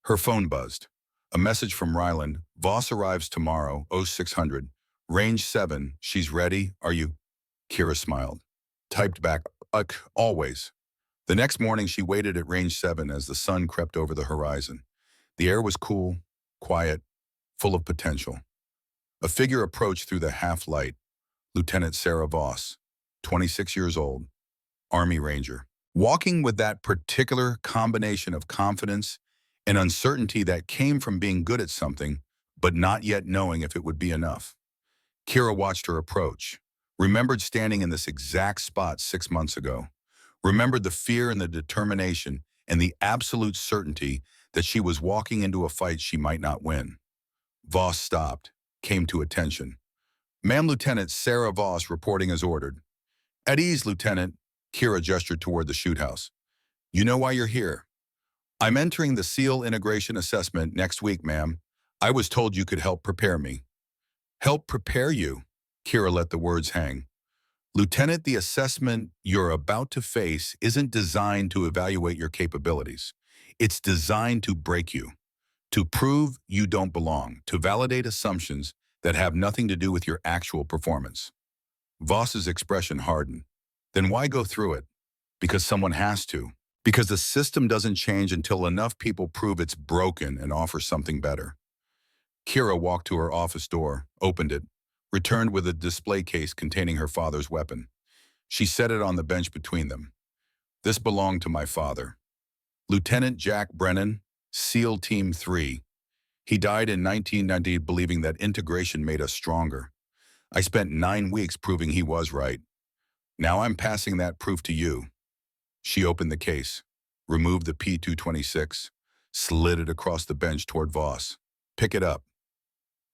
Her phone buzzed. A message from Ryland. Voss arrives tomorrow, 0600. Range 7. She's ready. Are you? Kira smiled. Typed back, always. The next morning, she waited at Range 7 as the sun crept over the horizon. The air was cool, quiet, full of potential. A figure approached through the half-light. Lieutenant Sarah Voss, 26 years old, Army Ranger. Walking with that particular combination of confidence and uncertainty that came from being good at something, but not yet knowing if it would be enough. Kira watched her approach, remembered standing in this exact spot 6 months ago, remembered the fear and the determination and the absolute certainty that she was walking into a fight she might not win. Voss stopped, came to attention. Ma'am, Lieutenant Sarah Voss reporting as ordered. At ease, Lieutenant, Kira gestured toward the shoot house. You know why you're here. I'm entering the SEAL integration assessment next week, ma'am. I was told you could help prepare me. Help prepare you? Kira let the words hang. Lieutenant, the assessment you're about to face isn't designed to evaluate your capabilities. It's designed to break you, to prove you don't belong, to validate assumptions that have nothing to do with your actual performance. Voss's expression hardened. Then why go through it? Because someone has to. Because the system doesn't change until enough people prove it's broken and offer something better. Kira walked to her office door, opened it, returned with a display case containing her father's weapon. She set it on the bench between them. This belonged to my father. Lieutenant Jack Brennan, SEAL Team 3. He died in 1990 believing that integration made us stronger. I spent 9 weeks proving he was right. Now I'm passing that proof to you. She opened the case, removed the P226, slid it across the bench toward Voss. Pick it up.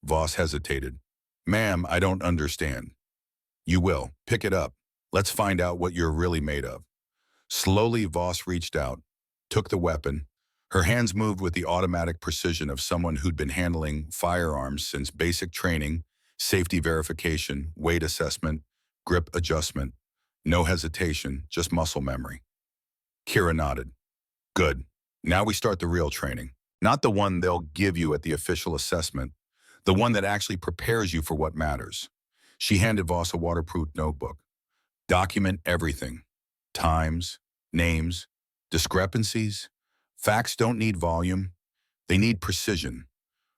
Voss hesitated. Ma'am, I don't understand. You will. Pick it up. Let's find out what you're really made of. Slowly, Voss reached out, took the weapon, Her hands moved with the automatic precision of someone who'd been handling firearms since basic training, safety verification, weight assessment, grip adjustment. No hesitation, just muscle memory. Kira nodded. Good. Now we start the real training. Not the one they'll give you at the official assessment, the one that actually prepares you for what matters. She handed Voss a waterproof notebook. Document everything. Times, names, discrepancies. Facts don't need volume. They need precision.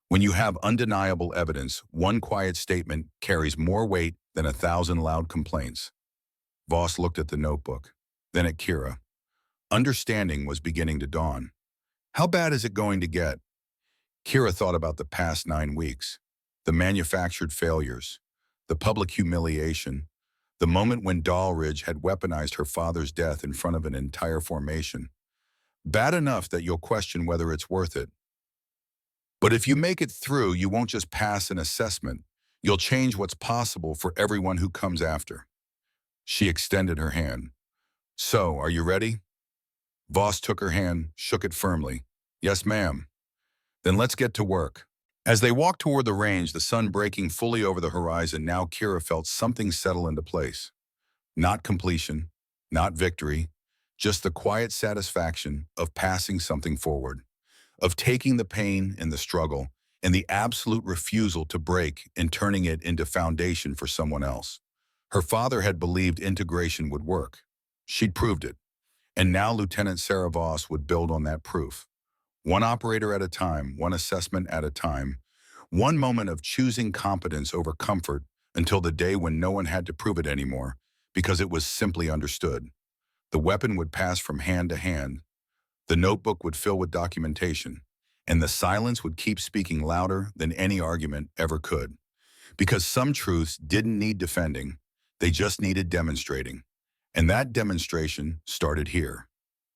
When you have undeniable evidence, one quiet statement carries more weight than 1,000 loud complaints. Voss looked at the notebook, then at Kira. Understanding was beginning to dawn. How bad is it going to get? Kira thought about the past 9 weeks, the manufactured failures, the public humiliation, the moment when Dalridge had weaponized her father's death in front of an entire formation. Bad enough that you'll question whether it's worth it. But if you make it through, you won't just pass an assessment. You'll change what's possible for everyone who comes after. She extended her hand. So, are you ready? Voss took her hand, shook it firmly. Yes, ma'am. Then let's get to work. As they walked toward the range, the sun breaking fully over the horizon, now Kira felt something settle into place. Not completion, not victory, just the quiet satisfaction of passing something forward, of taking the pain and the struggle and the absolute refusal to break and turning it into foundation for someone else. Her father had believed integration would work. She'd proved it. And now Lieutenant Sarah Voss would build on that proof. One operator at a time, one assessment at a time, one moment of choosing competence over comfort until the day when no one had to prove it anymore because it was simply understood. The weapon would pass from hand to hand, the notebook would fill with documentation, and the silence would keep speaking louder than any argument ever could. Because some truths didn't need defending, they just needed demonstrating. And that demonstration started here,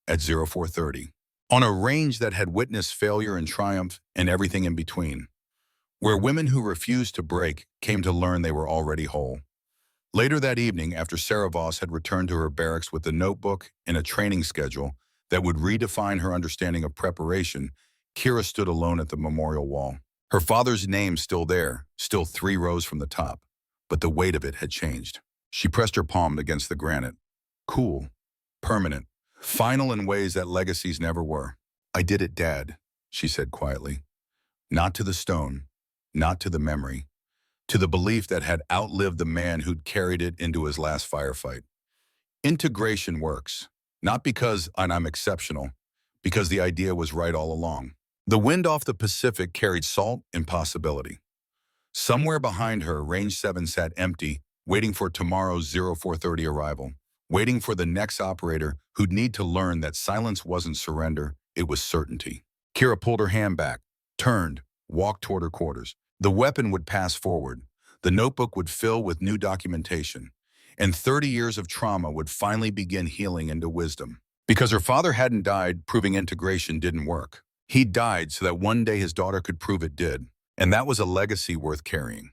at 0430, on a range that had witnessed failure and triumph and everything in between, where women who refused to break came to learn they were already whole. Later that evening, after Sarah Voss had returned to her barracks with a notebook and a training schedule that would redefine her understanding of preparation, Kira stood alone at the memorial wall. Her father's name still there, still 3 rows from the top, but the weight of it had changed. She pressed her palm against the granite. Cool, permanent, final in ways that legacies never were. I did it, Dad, she said quietly. Not to the stone, not to the memory, to the belief that had outlived the man who'd carried it into his last firefight. Integration works, not because I'm exceptional, because the idea was right all along. The wind off the Pacific carried salt and possibility. Somewhere behind her, Range 7 sat empty, waiting for tomorrow's 0430 arrival, waiting for the next operator who'd need to learn that silence wasn't surrender, it was certainty. Kira pulled her hand back, turned, walked toward her quarters. The weapon would pass forward. The notebook would fill with new documentation. And 30 years of trauma would finally begin healing into wisdom. Because her father hadn't died proving integration didn't work. He died so that one day his daughter could prove it did. And that was a legacy worth carrying.